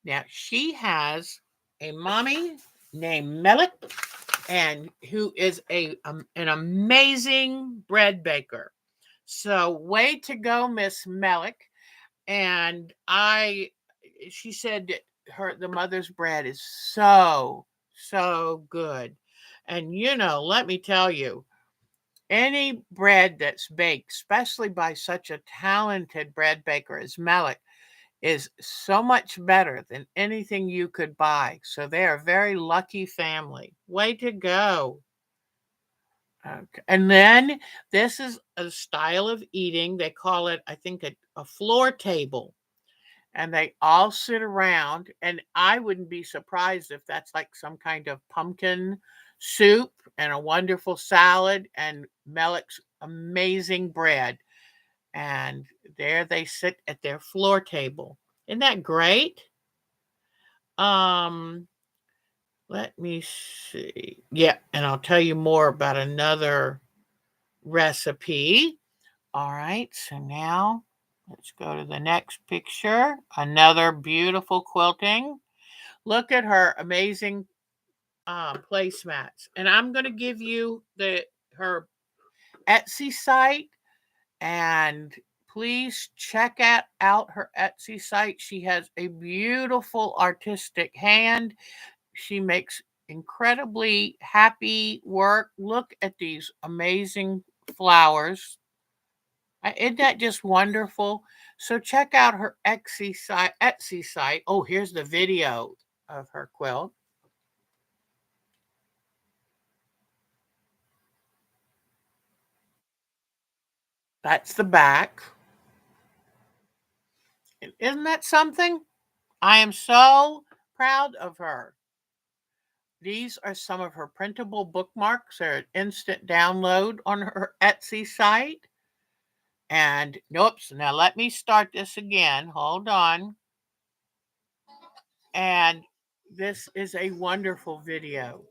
Now, she has a mommy named Melik, and who is an amazing bread baker. So, way to go, Miss Melik. And she said that the mother's bread is so good. And let me tell you, any bread that's baked, especially by such a talented bread baker as Malik, is so much better than anything you could buy. So they are a very lucky family. Way to go. Okay. And then this is a style of eating. They call it, I think, a floor table. And they all sit around, and I wouldn't be surprised if that's like some kind of pumpkin soup and a wonderful salad and Melik's amazing bread. And there they sit at their floor table. Isn't that great? Um, let me see. Yeah, and I'll tell you more about another recipe. All right, so now let's go to the next picture. Another beautiful quilting. Look at her amazing placemats. And I'm going to give you her Etsy site, and please check out her Etsy site. She has a beautiful artistic hand. She makes incredibly happy work. Look at these amazing flowers. Isn't that just wonderful? So check out her Etsy site. Oh, here's the video of her quilt. That's the back. Isn't that something? I am so proud of her. These are some of her printable bookmarks. They're an instant download on her Etsy site. And nope, now let me start this again. Hold on. And this is a wonderful video.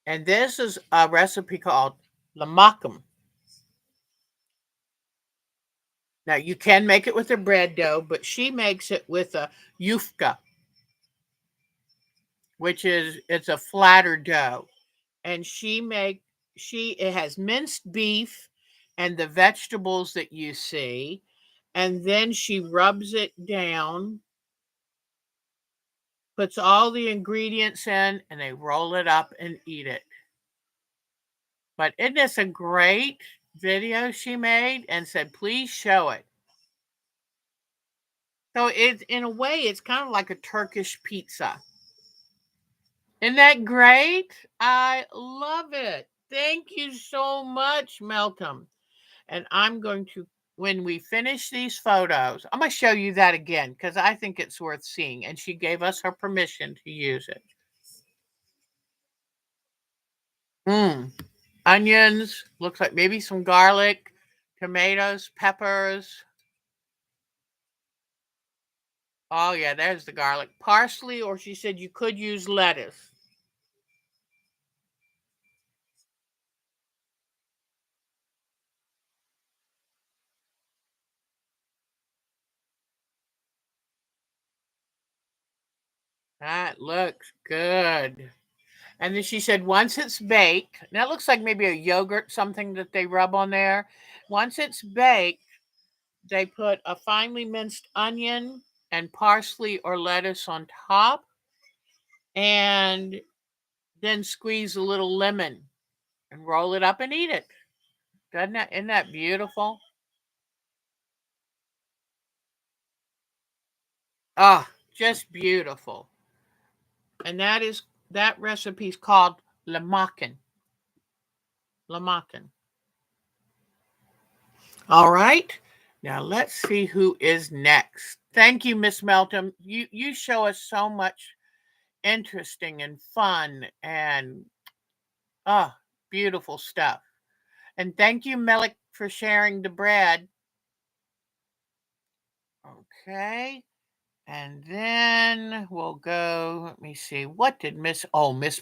And this is a recipe called lamakum. Now you can make it with a bread dough, but she makes it with a yufka, which is it's a flatter dough. And it has minced beef and the vegetables that you see, and then she rubs it down, puts all the ingredients in, and they roll it up and eat it. But isn't this a great video she made and said, please show it? So it's, in a way, it's kind of like a Turkish pizza. Isn't that great? I love it. Thank you so much, Melton. And I'm going to when we finish these photos, I'm going to show you that again because I think it's worth seeing. And she gave us her permission to use it. Onions, looks like maybe some garlic, tomatoes, peppers. Oh, yeah, there's the garlic. Parsley, or she said you could use lettuce. That looks good. And then she said once it's baked, now it looks like maybe a yogurt, something that they rub on there. Once it's baked, they put a finely minced onion and parsley or lettuce on top, and then squeeze a little lemon and roll it up and eat it. Isn't that beautiful? Ah, just beautiful. And that recipe's called lamakin. Lamakin. All right. Now let's see who is next. Thank you, Miss Melton. You show us so much interesting and fun and beautiful stuff. And thank you, Melik, for sharing the bread. Okay. And then we'll go, let me see. What did Miss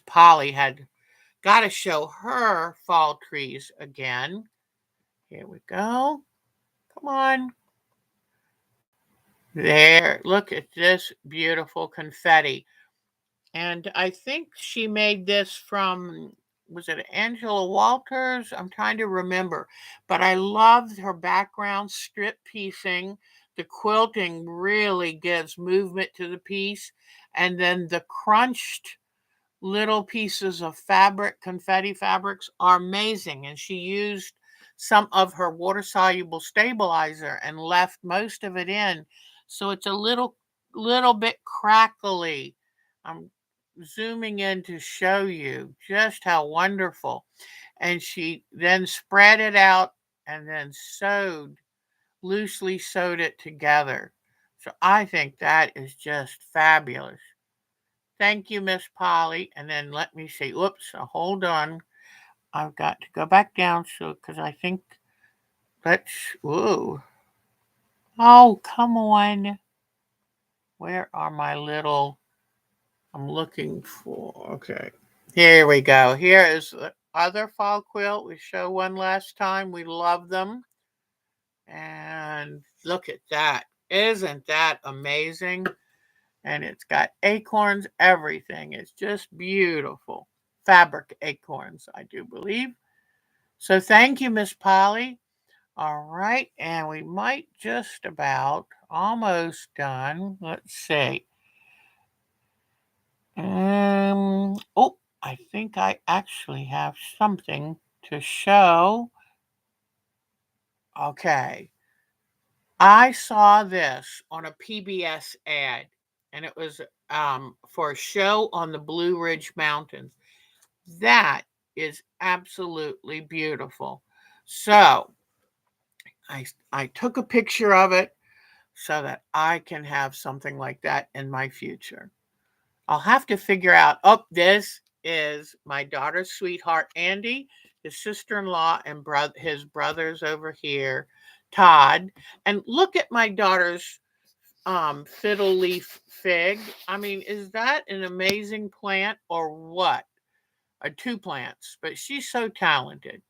Polly had got to show her fall trees again. Here we go. Come on. There. Look at this beautiful confetti. And I think she made this from, was it Angela Walters? I'm trying to remember. But I loved her background strip piecing. The quilting really gives movement to the piece. And then the crunched little pieces of fabric, confetti fabrics, are amazing. And she used some of her water soluble stabilizer and left most of it in. So it's a little bit crackly. I'm zooming in to show you just how wonderful. And she then spread it out and then loosely sewed it together. So I think that is just fabulous. Thank you, Miss Polly. And then let me see. Oops, hold on. I've got to go back down so because I think let's. Whoa. Oh, come on. Where are my little? I'm looking for. Okay. Here we go. Here is the other fall quilt. We showed one last time. We love them. And look at that. Isn't that amazing? And it's got acorns, everything. It's just beautiful. Fabric acorns, I do believe. So thank you, Miss Polly. All right, and we might just about almost done. Let's see. Oh, I think I actually have something to show. Okay. I saw this on a PBS ad, and it was for a show on the Blue Ridge Mountains. That is absolutely beautiful. So I took a picture of it so that I can have something like that in my future. I'll have to figure out. Oh, this is my daughter's sweetheart, Andy, his sister-in-law, and his brothers over here, Todd. And look at my daughter's fiddle leaf fig. I mean, is that an amazing plant or what? Two plants, but she's so talented.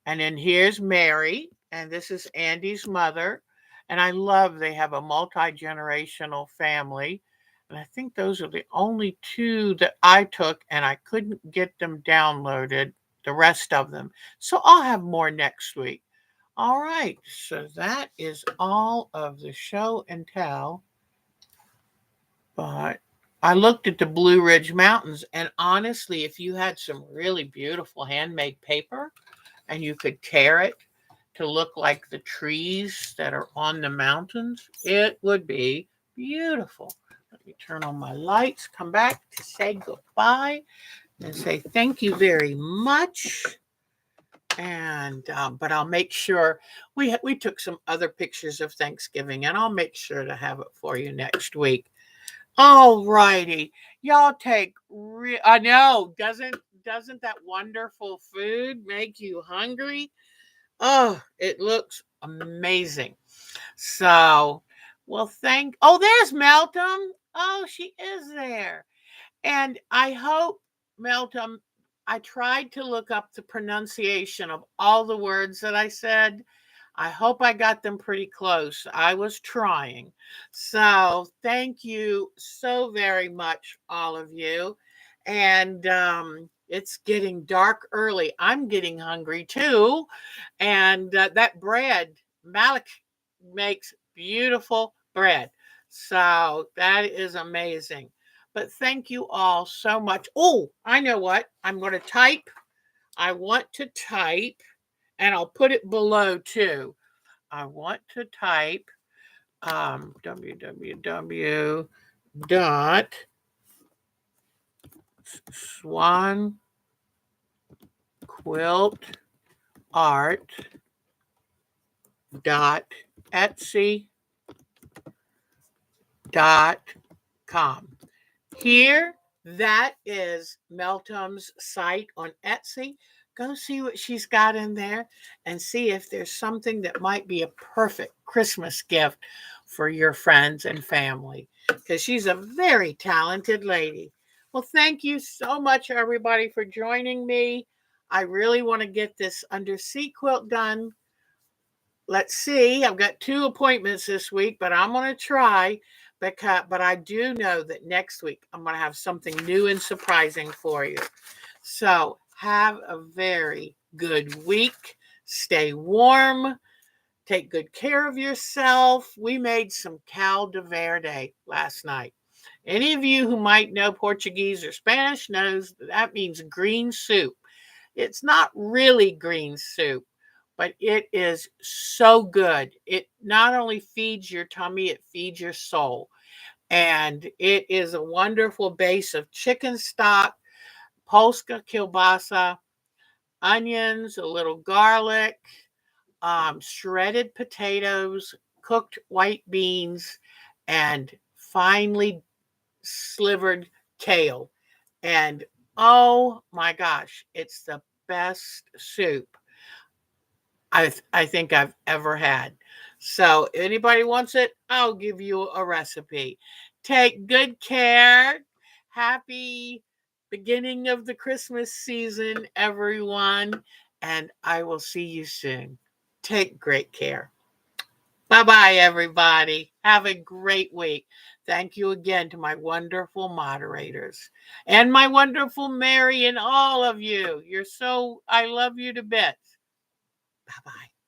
And then here's Mary, and this is Andy's mother. And I love they have a multi-generational family. And I think those are the only two that I took, and I couldn't get them downloaded, the rest of them. So I'll have more next week. All right, so that is all of the show and tell. But I looked at the Blue Ridge Mountains, and honestly, if you had some really beautiful handmade paper and you could tear it to look like the trees that are on the mountains, it would be beautiful. Let me turn on my lights, come back to say goodbye and say thank you very much. And but I'll make sure we took some other pictures of Thanksgiving, and I'll make sure to have it for you next week. All righty, y'all take. I know, doesn't that wonderful food make you hungry? Oh, it looks amazing. So, well, oh, there's Meltem. Oh, she is there. And I hope, Meltem, I tried to look up the pronunciation of all the words that I said. I hope I got them pretty close. I was trying. So thank you so very much, all of you. And it's getting dark early. I'm getting hungry too. And that bread, Malik makes beautiful bread. So that is amazing. But thank you all so much. Oh, I know what. I'm going to type. I want to type, and I'll put it below too. I want to type www dot swan quilt art dot etsy dot com. Here, that is Meltem's site on Etsy. Go see what she's got in there and see if there's something that might be a perfect Christmas gift for your friends and family, because she's a very talented lady. Well, thank you so much, everybody, for joining me. I really want to get this undersea quilt done. Let's see. I've got 2 appointments this week, but I'm going to try. But I do know that next week I'm going to have something new and surprising for you. So have a very good week. Stay warm. Take good care of yourself. We made some cal de verde last night. Any of you who might know Portuguese or Spanish knows that means green soup. It's not really green soup, but it is so good. It not only feeds your tummy, it feeds your soul. And it is a wonderful base of chicken stock, polska kielbasa, onions, a little garlic, shredded potatoes, cooked white beans, and finely slivered kale. And oh my gosh, it's the best soup I think I've ever had. So if anybody wants it, I'll give you a recipe. Take good care. Happy beginning of the Christmas season, everyone. And I will see you soon. Take great care. Bye-bye, everybody. Have a great week. Thank you again to my wonderful moderators and my wonderful Mary and all of you. I love you to bits. Bye-bye.